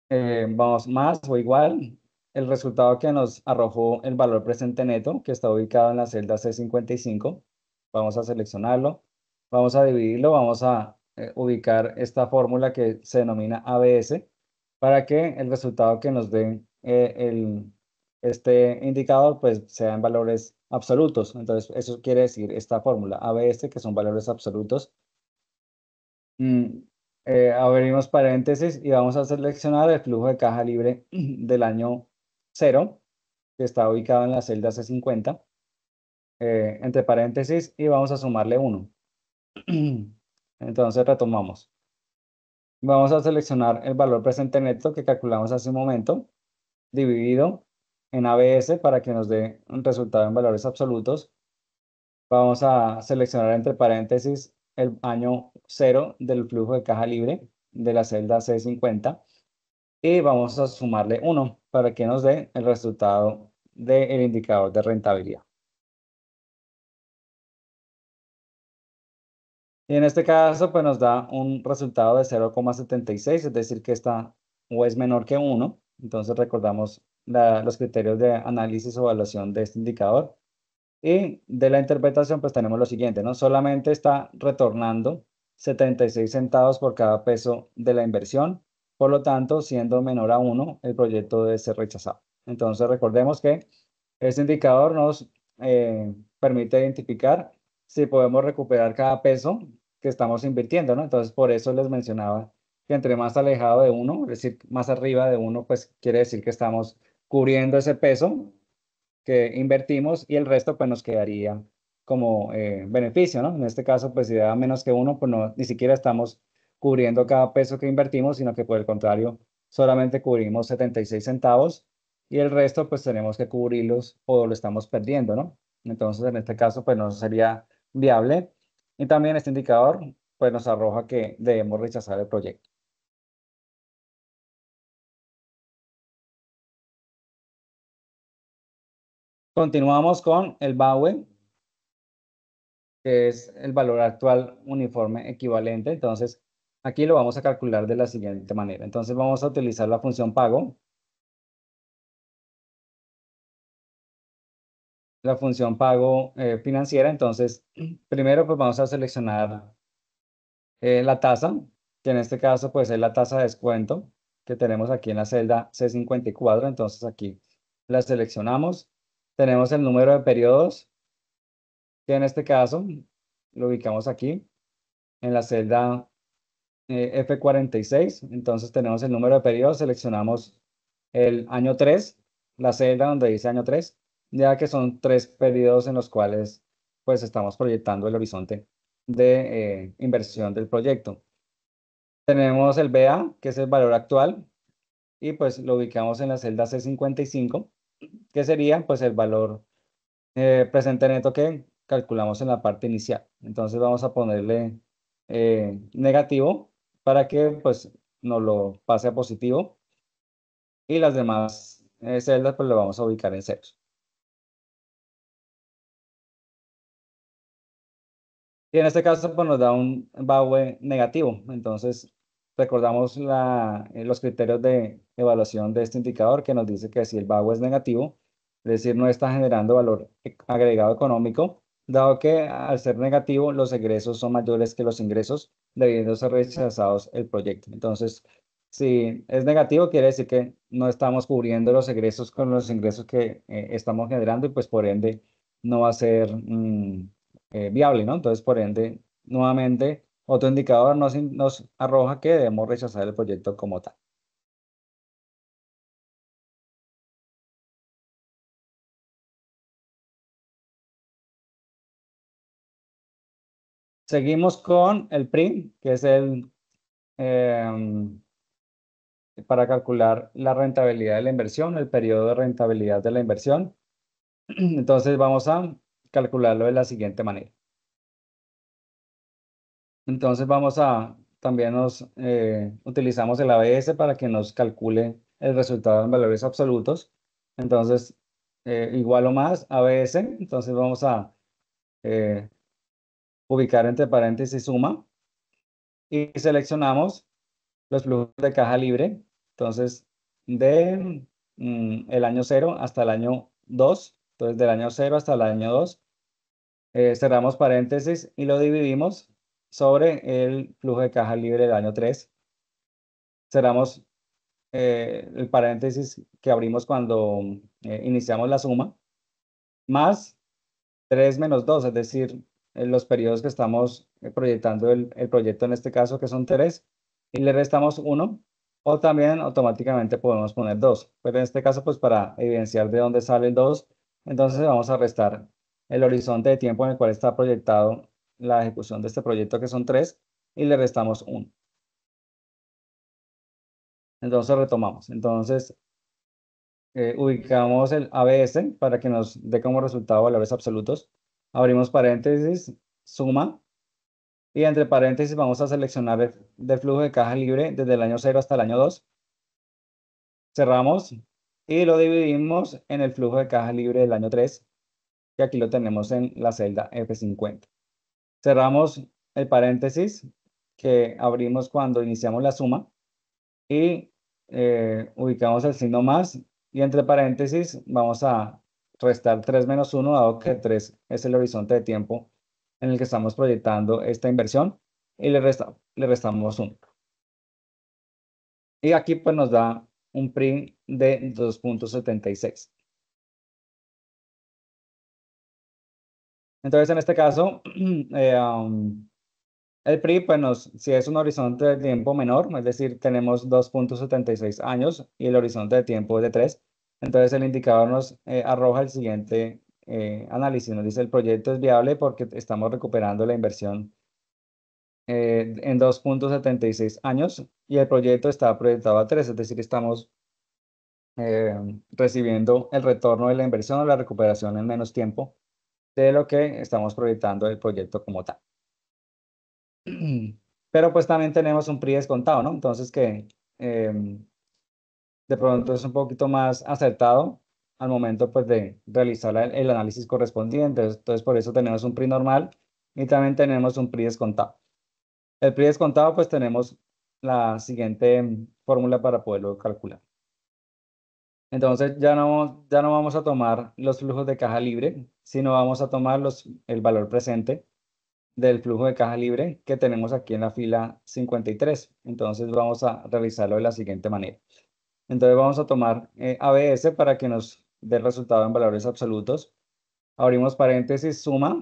vamos más o igual, el resultado que nos arrojó el valor presente neto, que está ubicado en la celda C55. Vamos a seleccionarlo, vamos a dividirlo, vamos a ubicar esta fórmula que se denomina ABS para que el resultado que nos dé este indicador pues sea en valores absolutos. Entonces eso quiere decir esta fórmula ABS, que son valores absolutos. Abrimos paréntesis y vamos a seleccionar el flujo de caja libre del año 0, que está ubicado en la celda C50, entre paréntesis, y vamos a sumarle 1. Entonces retomamos. Vamos a seleccionar el valor presente neto que calculamos hace un momento, dividido en ABS para que nos dé un resultado en valores absolutos. Vamos a seleccionar entre paréntesis el año 0 del flujo de caja libre de la celda C50 y vamos a sumarle 1 para que nos dé el resultado del indicador de rentabilidad. Y en este caso, pues nos da un resultado de 0,76, es decir, que está o es menor que 1. Entonces recordamos los criterios de análisis o evaluación de este indicador. Y de la interpretación, pues tenemos lo siguiente, ¿no? Solamente está retornando 76 centavos por cada peso de la inversión. Por lo tanto, siendo menor a 1, el proyecto debe ser rechazado. Entonces, recordemos que este indicador nos permite identificar si podemos recuperar cada peso que estamos invirtiendo, ¿no? Entonces, por eso les mencionaba que entre más alejado de 1, es decir, más arriba de 1, pues quiere decir que estamos cubriendo ese peso que invertimos y el resto pues nos quedaría como beneficio, ¿no? En este caso, pues si da menos que 1, pues no, ni siquiera estamos cubriendo cada peso que invertimos, sino que por el contrario, solamente cubrimos 76 centavos y el resto pues tenemos que cubrirlos o lo estamos perdiendo, ¿no? Entonces, en este caso, pues no sería viable. Y también este indicador pues nos arroja que debemos rechazar el proyecto. Continuamos con el BAUE, que es el valor actual uniforme equivalente. Entonces, aquí lo vamos a calcular de la siguiente manera. Entonces, vamos a utilizar la función pago. La función pago financiera. Entonces, primero pues vamos a seleccionar la tasa, que en este caso pues es la tasa de descuento que tenemos aquí en la celda C54. Entonces, aquí la seleccionamos. Tenemos el número de periodos, que en este caso lo ubicamos aquí en la celda F46. Entonces tenemos el número de periodos, seleccionamos el año 3, la celda donde dice año 3, ya que son 3 periodos en los cuales pues estamos proyectando el horizonte de inversión del proyecto. Tenemos el BA, que es el valor actual, y pues lo ubicamos en la celda C55, que sería pues el valor presente neto que calculamos en la parte inicial. Entonces vamos a ponerle negativo para que pues nos lo pase a positivo y las demás celdas pues lo vamos a ubicar en ceros. Y en este caso, pues nos da un BAUE negativo. Entonces, recordamos los criterios de evaluación de este indicador que nos dice que si el BAUE es negativo, es decir, no está generando valor agregado económico, dado que al ser negativo, los egresos son mayores que los ingresos, debiendo ser rechazados el proyecto. Entonces, si es negativo, quiere decir que no estamos cubriendo los egresos con los ingresos que estamos generando y pues por ende no va a ser viable, ¿no? Entonces, por ende, nuevamente, otro indicador nos arroja que debemos rechazar el proyecto como tal. Seguimos con el PRI, que es em, para calcular la rentabilidad de la inversión, el periodo de rentabilidad de la inversión. Entonces, vamos a calcularlo de la siguiente manera. Entonces también utilizamos el ABS para que nos calcule el resultado en valores absolutos. Entonces, igual o más ABS. Entonces vamos a eh, ubicar entre paréntesis suma y seleccionamos los flujos de caja libre. Entonces, de el año 0 hasta el año 2. Entonces, del año 0 hasta el año 2. Cerramos paréntesis y lo dividimos sobre el flujo de caja libre del año 3. Cerramos el paréntesis que abrimos cuando iniciamos la suma, más 3 menos 2, es decir, los periodos que estamos proyectando el proyecto en este caso, que son 3, y le restamos 1, o también automáticamente podemos poner 2. Pero en este caso, pues para evidenciar de dónde sale el 2, entonces vamos a restar el horizonte de tiempo en el cual está proyectado la ejecución de este proyecto, que son 3, y le restamos 1. Entonces retomamos. Entonces ubicamos el ABS para que nos dé como resultado valores absolutos. Abrimos paréntesis, suma, y entre paréntesis vamos a seleccionar del flujo de caja libre desde el año 0 hasta el año 2. Cerramos y lo dividimos en el flujo de caja libre del año 3, que aquí lo tenemos en la celda F50. Cerramos el paréntesis que abrimos cuando iniciamos la suma y ubicamos el signo más, y entre paréntesis vamos a restar 3 menos 1, dado que 3 es el horizonte de tiempo en el que estamos proyectando esta inversión, y le restamos 1. Y aquí pues nos da un PRI de 2.76. Entonces en este caso, el PRI, pues si es un horizonte de tiempo menor, es decir, tenemos 2.76 años y el horizonte de tiempo es de 3, entonces el indicador nos arroja el siguiente análisis. Nos dice el proyecto es viable porque estamos recuperando la inversión en 2.76 años y el proyecto está proyectado a 3, es decir, estamos recibiendo el retorno de la inversión o la recuperación en menos tiempo de lo que estamos proyectando el proyecto como tal. Pero pues también tenemos un PRI descontado, ¿no? Entonces que de pronto es un poquito más acertado al momento pues de realizar el análisis correspondiente. Entonces por eso tenemos un PRI normal y también tenemos un PRI descontado. El PRI descontado pues tenemos la siguiente fórmula para poderlo calcular. Entonces ya no vamos a tomar los flujos de caja libre, sino vamos a tomar el valor presente del flujo de caja libre que tenemos aquí en la fila 53. Entonces vamos a revisarlo de la siguiente manera. Entonces vamos a tomar ABS para que nos dé el resultado en valores absolutos. Abrimos paréntesis, suma,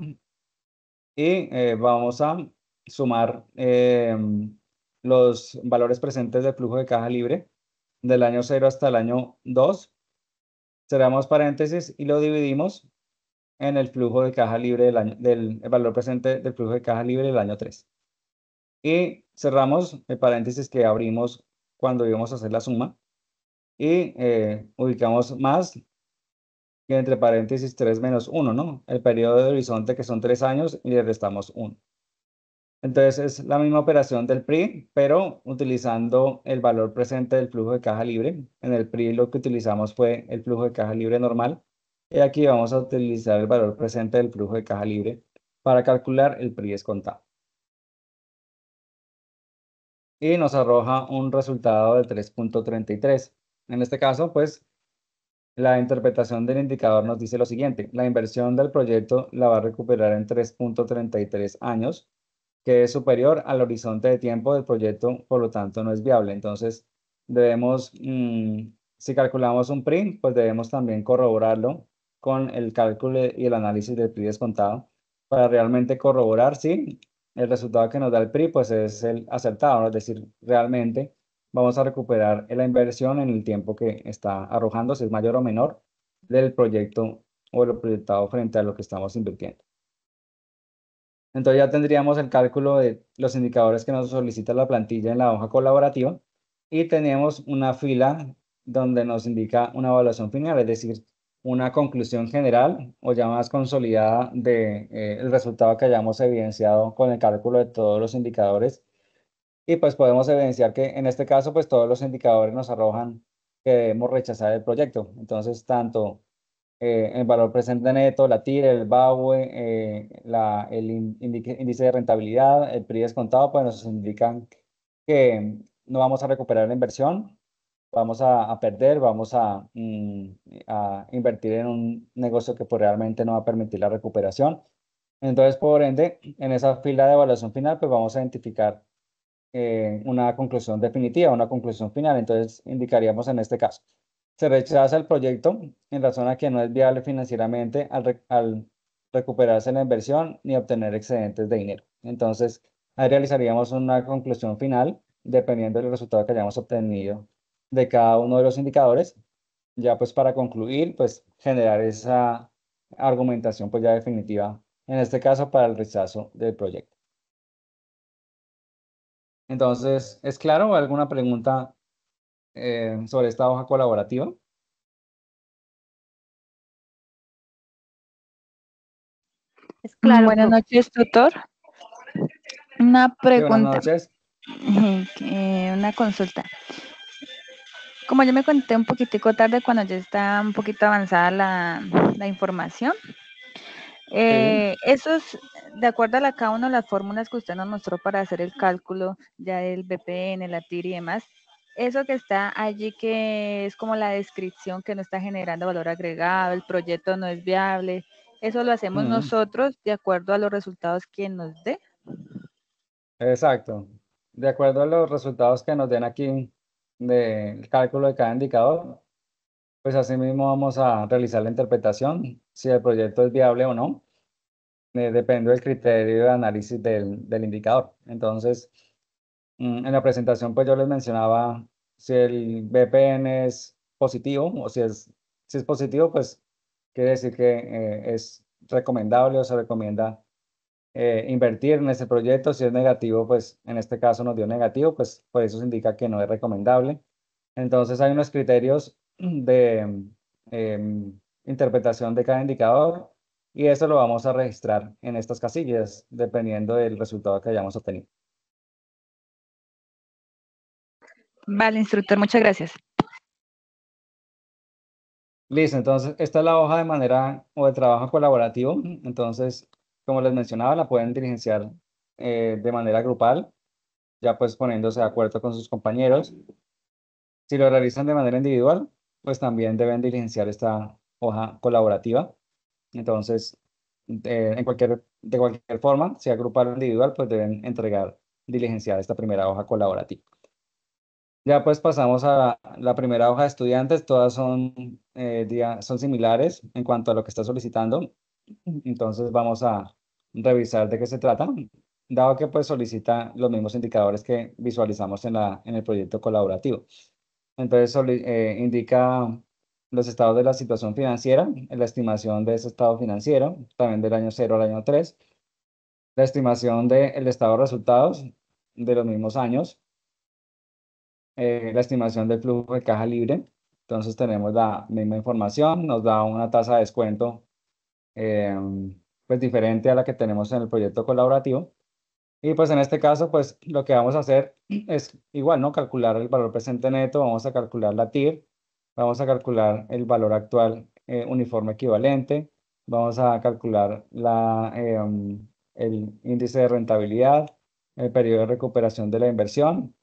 y vamos a sumar los valores presentes del flujo de caja libre del año 0 hasta el año 2. Cerramos paréntesis y lo dividimos en el flujo de caja libre del el valor presente del flujo de caja libre del año 3. Y cerramos el paréntesis que abrimos cuando íbamos a hacer la suma y ubicamos más que entre paréntesis 3 menos 1, ¿no? El periodo de horizonte, que son 3 años, y le restamos 1. Entonces es la misma operación del PRI, pero utilizando el valor presente del flujo de caja libre. En el PRI lo que utilizamos fue el flujo de caja libre normal, y aquí vamos a utilizar el valor presente del flujo de caja libre para calcular el PRI descontado. Y nos arroja un resultado de 3.33. En este caso, pues, la interpretación del indicador nos dice lo siguiente: la inversión del proyecto la va a recuperar en 3.33 años, que es superior al horizonte de tiempo del proyecto, por lo tanto no es viable. Entonces, debemos, si calculamos un PRI, pues debemos también corroborarlo con el cálculo y el análisis del PRI descontado para realmente corroborar si el resultado que nos da el PRI pues es el acertado, ¿no? Es decir, realmente vamos a recuperar la inversión en el tiempo que está arrojando, si es mayor o menor del proyecto o lo proyectado frente a lo que estamos invirtiendo. Entonces ya tendríamos el cálculo de los indicadores que nos solicita la plantilla en la hoja colaborativa y tenemos una fila donde nos indica una evaluación final, es decir, una conclusión general o ya más consolidada de el resultado que hayamos evidenciado con el cálculo de todos los indicadores. Y pues podemos evidenciar que en este caso pues todos los indicadores nos arrojan que debemos rechazar el proyecto. Entonces tanto el valor presente neto, la TIR, el BAUE, el índice de rentabilidad, el PRI descontado, pues nos indican que no vamos a recuperar la inversión, vamos a perder, vamos a invertir en un negocio que pues realmente no va a permitir la recuperación. Entonces, por ende, en esa fila de evaluación final, pues vamos a identificar una conclusión definitiva, una conclusión final. Entonces, indicaríamos en este caso: se rechaza el proyecto en razón a que no es viable financieramente al recuperarse la inversión ni obtener excedentes de dinero. Entonces, ahí realizaríamos una conclusión final dependiendo del resultado que hayamos obtenido de cada uno de los indicadores. Ya pues para concluir, pues generar esa argumentación pues ya definitiva, en este caso para el rechazo del proyecto. Entonces, ¿es claro? ¿Alguna pregunta sobre esta hoja colaborativa? Es claro, Buenas profe. noches, tutor. Una Sí, buenas pregunta, noches. una consulta. Como yo me conté un poquitico tarde cuando ya está un poquito avanzada la información, Sí, eso es de acuerdo a cada una de las fórmulas que usted nos mostró para hacer el cálculo ya del BPN, la TIR y demás. Eso que está allí, que es como la descripción que no está generando valor agregado, el proyecto no es viable, eso lo hacemos mm, nosotros de acuerdo a los resultados que nos dé. exacto. De acuerdo a los resultados que nos den aquí del cálculo de cada indicador, pues así mismo vamos a realizar la interpretación, si el proyecto es viable o no, depende del criterio de análisis del indicador. Entonces, en la presentación, pues yo les mencionaba si el BPN es positivo o si es positivo, pues quiere decir que es recomendable o se recomienda invertir en ese proyecto. Si es negativo, pues en este caso nos dio negativo, pues por eso se indica que no es recomendable. Entonces hay unos criterios de interpretación de cada indicador y eso lo vamos a registrar en estas casillas dependiendo del resultado que hayamos obtenido. Vale, instructor, muchas gracias. Listo, entonces esta es la hoja de manera o de trabajo colaborativo. Entonces, como les mencionaba, la pueden diligenciar de manera grupal, ya pues poniéndose de acuerdo con sus compañeros. Si lo realizan de manera individual, pues también deben diligenciar esta hoja colaborativa. Entonces, de cualquier forma, sea grupal o individual, pues deben entregar, diligenciar esta primera hoja colaborativa. Ya pues pasamos a la primera hoja de estudiantes, todas son similares en cuanto a lo que está solicitando. Entonces vamos a revisar de qué se trata, dado que pues solicita los mismos indicadores que visualizamos en el proyecto colaborativo. Entonces indica los estados de la situación financiera, la estimación de ese estado financiero, también del año 0 al año 3, la estimación del estado de resultados de los mismos años, la estimación del flujo de caja libre. Entonces tenemos la misma información, nos da una tasa de descuento pues diferente a la que tenemos en el proyecto colaborativo. Y pues en este caso, pues lo que vamos a hacer es igual, ¿no? Calcular el valor presente neto, vamos a calcular la TIR, vamos a calcular el valor actual uniforme equivalente, vamos a calcular el índice de rentabilidad, el periodo de recuperación de la inversión,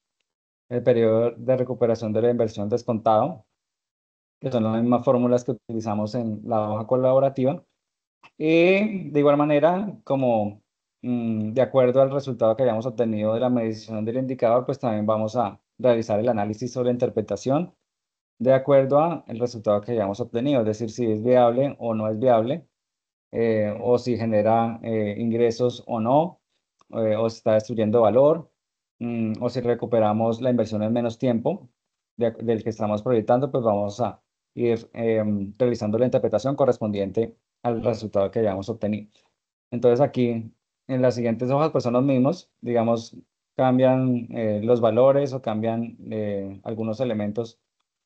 el periodo de recuperación de la inversión descontado, que son las mismas fórmulas que utilizamos en la hoja colaborativa. Y de igual manera, como de acuerdo al resultado que hayamos obtenido de la medición del indicador, pues también vamos a realizar el análisis sobre la interpretación de acuerdo al resultado que hayamos obtenido, es decir, si es viable o no es viable, o si genera ingresos o no, o si está destruyendo valor, o si recuperamos la inversión en menos tiempo del que estamos proyectando, pues vamos a ir realizando la interpretación correspondiente al resultado que hayamos obtenido. Entonces aquí en las siguientes hojas pues son los mismos, digamos, cambian los valores o cambian algunos elementos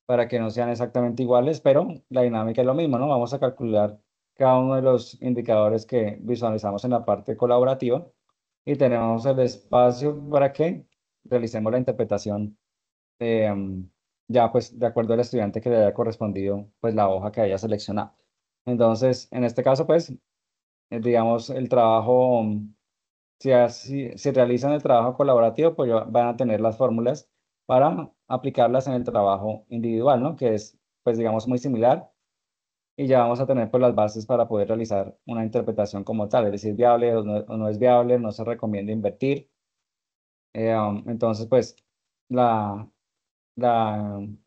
para que no sean exactamente iguales, pero la dinámica es lo mismo, ¿no? Vamos a calcular cada uno de los indicadores que visualizamos en la parte colaborativa y tenemos el espacio para que realicemos la interpretación ya pues de acuerdo al estudiante que le haya correspondido pues la hoja que haya seleccionado. Entonces, en este caso pues, digamos, el trabajo, si realizan el trabajo colaborativo, pues ya van a tener las fórmulas para aplicarlas en el trabajo individual, ¿no? Que es pues digamos muy similar y ya vamos a tener pues las bases para poder realizar una interpretación como tal, es decir, viable o no es viable, no se recomienda invertir. Entonces, pues, la,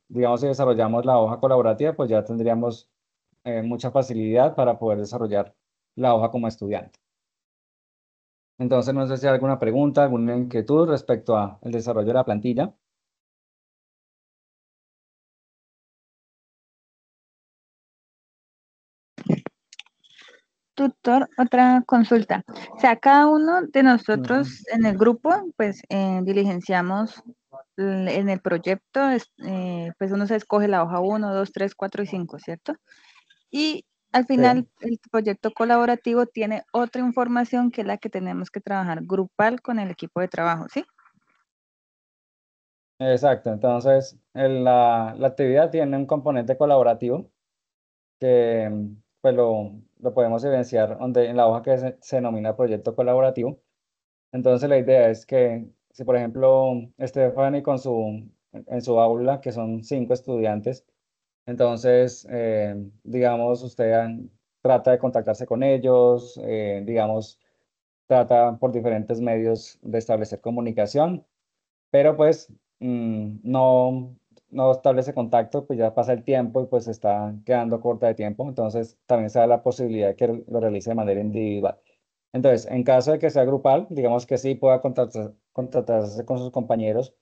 digamos, si desarrollamos la hoja colaborativa, pues ya tendríamos mucha facilidad para poder desarrollar la hoja como estudiante. Entonces, no sé si hay alguna pregunta, alguna inquietud respecto al desarrollo de la plantilla. Tutor, otra consulta. O sea, cada uno de nosotros en el grupo, pues diligenciamos en el proyecto, pues uno se escoge la hoja 1, 2, 3, 4 y 5, ¿cierto? Y al final el proyecto colaborativo tiene otra información que es la que tenemos que trabajar grupal con el equipo de trabajo, ¿sí? Exacto, entonces la actividad tiene un componente colaborativo que pues lo podemos evidenciar donde, en la hoja que se denomina proyecto colaborativo. Entonces la idea es que si por ejemplo Stephanie en su aula, que son 5 estudiantes, entonces digamos usted trata de contactarse con ellos, digamos trata por diferentes medios de establecer comunicación, pero pues no establece contacto, pues ya pasa el tiempo y pues está quedando corta de tiempo, entonces también se da la posibilidad de que lo realice de manera individual. Entonces, en caso de que sea grupal, digamos que sí pueda contactarse con sus compañeros,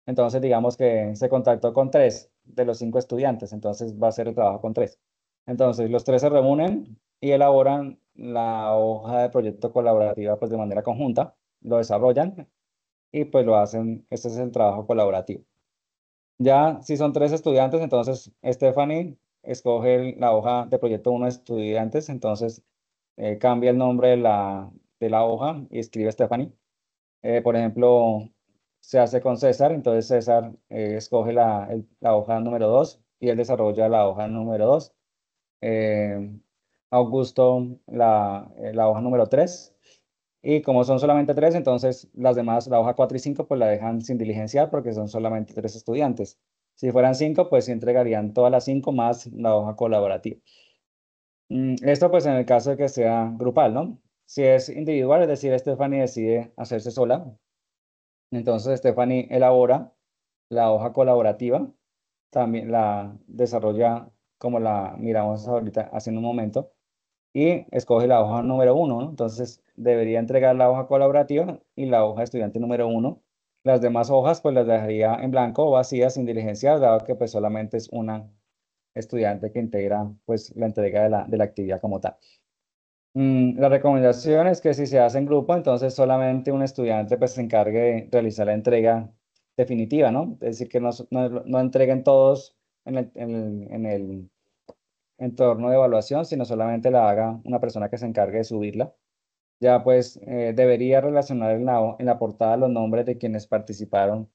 entonces digamos que se contactó con 3 de los 5 estudiantes, entonces va a ser el trabajo con 3. Entonces, los 3 se reúnen y elaboran la hoja de proyecto colaborativa pues de manera conjunta, lo desarrollan y pues lo hacen, este es el trabajo colaborativo. Ya si son 3 estudiantes, entonces Stephanie escoge la hoja de proyecto 1 de estudiantes, entonces cambia el nombre de la hoja y escribe Stephanie. Por ejemplo, se hace con César, entonces César escoge la hoja número 2 y él desarrolla la hoja número 2. Eh, Augusto la hoja número 3. Y como son solamente 3, entonces las demás, la hoja 4 y 5, pues la dejan sin diligenciar porque son solamente 3 estudiantes. Si fueran 5, pues sí entregarían todas las 5 más la hoja colaborativa. Esto pues en el caso de que sea grupal, ¿no? Si es individual, es decir, Stephanie decide hacerse sola, entonces Stephanie elabora la hoja colaborativa, también la desarrolla como la miramos ahorita hace un momento y escoge la hoja número 1, ¿no? Entonces debería entregar la hoja colaborativa y la hoja de estudiante número 1. Las demás hojas pues las dejaría en blanco o vacías sin diligenciar, dado que pues solamente es una estudiante que integra pues la entrega de la actividad como tal. La recomendación es que si se hace en grupo, entonces solamente un estudiante pues se encargue de realizar la entrega definitiva, ¿no? Es decir, que no entreguen todos en el entorno de evaluación, sino solamente la haga una persona que se encargue de subirla. Ya pues debería relacionar en la portada los nombres de quienes participaron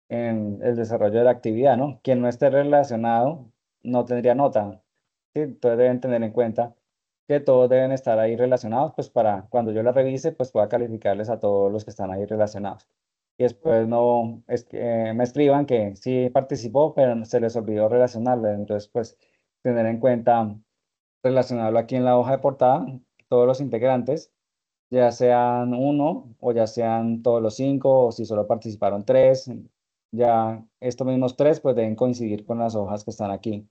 en el desarrollo de la actividad, ¿no? Quien no esté relacionado no tendría nota, ¿sí? Entonces deben tener en cuenta que todos deben estar ahí relacionados, pues para cuando yo la revise, pues pueda calificarles a todos los que están ahí relacionados. Y después no es que me escriban que sí participó, pero se les olvidó relacionarlo. Entonces, pues tener en cuenta relacionarlo aquí en la hoja de portada, todos los integrantes, ya sean uno o ya sean todos los cinco, o si solo participaron tres, ya estos mismos tres pues deben coincidir con las hojas que están aquí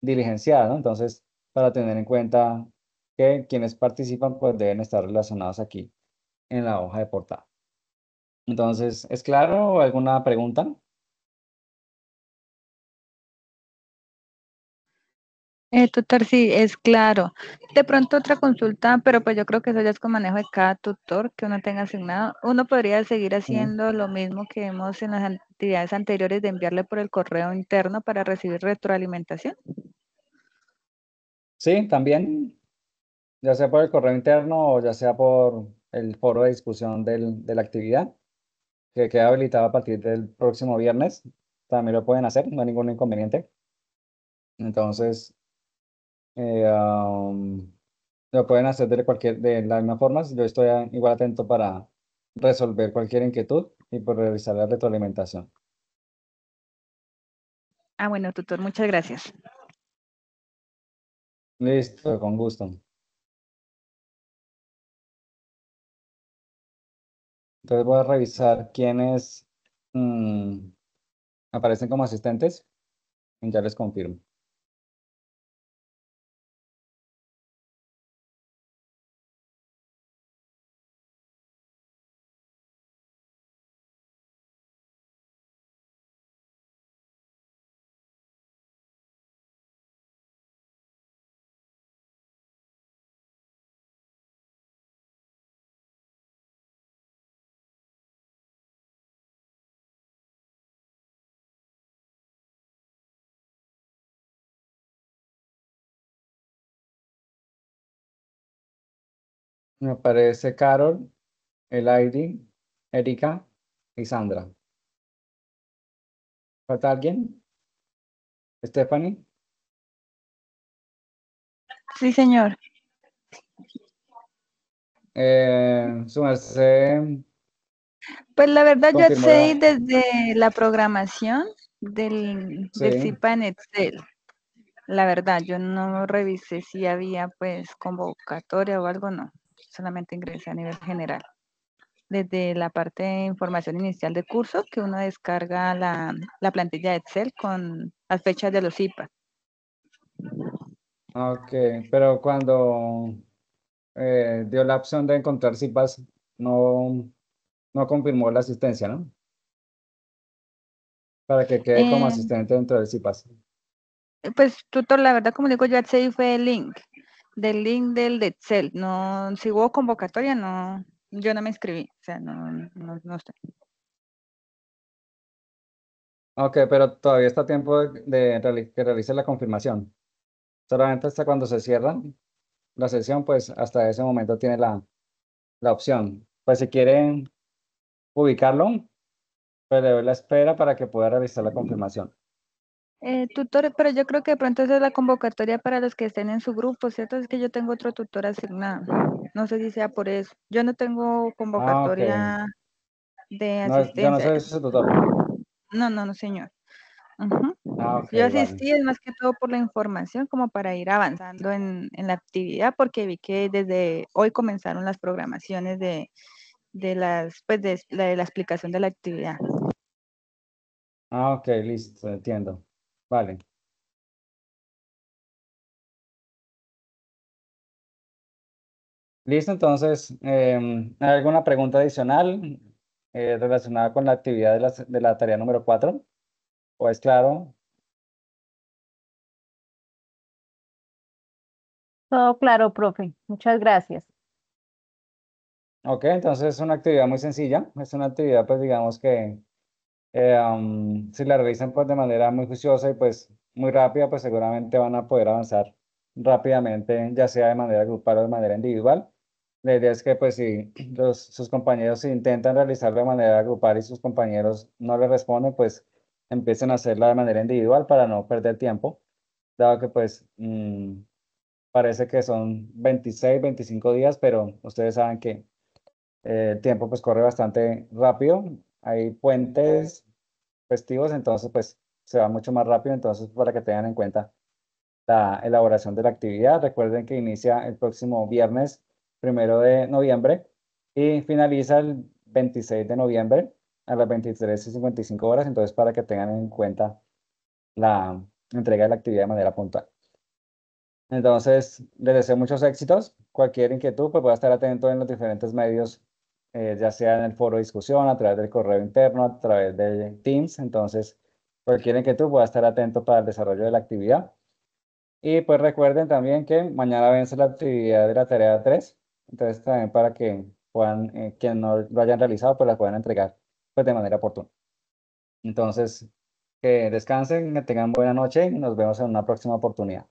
diligenciadas, ¿no? Entonces, para tener en cuenta que quienes participan pues deben estar relacionados aquí en la hoja de portada. Entonces, ¿es claro? ¿Alguna pregunta? Tutor, sí, es claro. De pronto otra consulta, pero pues yo creo que eso ya es con manejo de cada tutor que uno tenga asignado. Uno podría seguir Mm. haciendo lo mismo que hemos en las actividades anteriores de enviarle por el correo interno para recibir retroalimentación. Sí, también, ya sea por el correo interno o ya sea por el foro de discusión de la actividad, que queda habilitado a partir del próximo viernes. También lo pueden hacer, no hay ningún inconveniente. Entonces, lo pueden hacer de la misma forma. Yo estoy igual atento para resolver cualquier inquietud y por revisar la retroalimentación. Ah, bueno, tutor, muchas gracias. Listo, con gusto. Entonces voy a revisar quiénes aparecen como asistentes y ya les confirmo. Me aparece Carol, Elaidi, Erika y Sandra. ¿Falta alguien? ¿Stephanie? Sí, señor. Su merced Pues la verdad yo confirmó accedí la... desde la programación del Sí. CIPA en Excel. La verdad, yo no revisé si había pues convocatoria o algo, no. Solamente ingresé a nivel general. Desde la parte de información inicial de curso, que uno descarga la plantilla de Excel con las fechas de los IPA. Ok, pero cuando dio la opción de encontrar CIPAS, no, no confirmó la asistencia, ¿no? Para que quede como Eh, asistente dentro del CIPAS. pues, tutor, la verdad, como digo, yo accedí fue del link del de Excel. No, si hubo convocatoria, no, yo no me inscribí. O sea, no sé. Ok, pero todavía está a tiempo que realice la confirmación. Solamente hasta cuando se cierra la sesión, pues hasta ese momento tiene la opción. Pues si quieren ubicarlo, pues le doy la espera para que pueda realizar la confirmación. Tutor, pero yo creo que de pronto esa es la convocatoria para los que estén en su grupo, ¿cierto? Es que yo tengo otro tutor asignado. No sé si sea por eso. Yo no tengo Ah, ok. convocatoria de No, yo no asistencia. soy su tutor, ¿no? No, señor. Ujú. Ah, ok, Yo vale. asistí es más que todo por la información, como para ir avanzando en la actividad, porque vi que desde hoy comenzaron las programaciones de la explicación de la actividad. Ah, ok, listo, entiendo. Vale. Listo, entonces, ¿hay alguna pregunta adicional relacionada con la actividad de la tarea número 4? ¿O es claro? Todo claro, profe. Muchas gracias. Ok, entonces es una actividad muy sencilla. Es una actividad, pues digamos que si la realizan pues de manera muy juiciosa y pues muy rápida, pues seguramente van a poder avanzar rápidamente, ya sea de manera grupal o de manera individual. La idea es que pues si sus compañeros intentan realizarlo de manera grupal y sus compañeros no les responden, pues empiecen a hacerla de manera individual para no perder tiempo, dado que pues parece que son 26, 25 días, pero ustedes saben que el tiempo pues corre bastante rápido. Hay puentes festivos, entonces pues se va mucho más rápido. Entonces, para que tengan en cuenta la elaboración de la actividad, recuerden que inicia el próximo viernes 1 de noviembre y finaliza el 26 de noviembre a las 23:55. Entonces, para que tengan en cuenta la entrega de la actividad de manera puntual. Entonces, les deseo muchos éxitos. Cualquier inquietud, pues voy a estar atento en los diferentes medios, ya sea en el foro de discusión, a través del correo interno, a través de Teams. Entonces, cualquier inquietud, voy a estar atento para el desarrollo de la actividad. Y pues recuerden también que mañana vence la actividad de la tarea 3. Entonces, también para que puedan, quienes no lo hayan realizado, pues la puedan entregar pues, de manera oportuna. Entonces, que descansen, que tengan buena noche y nos vemos en una próxima oportunidad.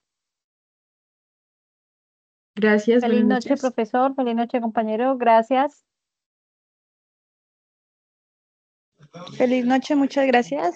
Gracias, Feliz buenas noche, noches. profesor. Feliz noche, compañero. Gracias. Feliz noche, muchas gracias.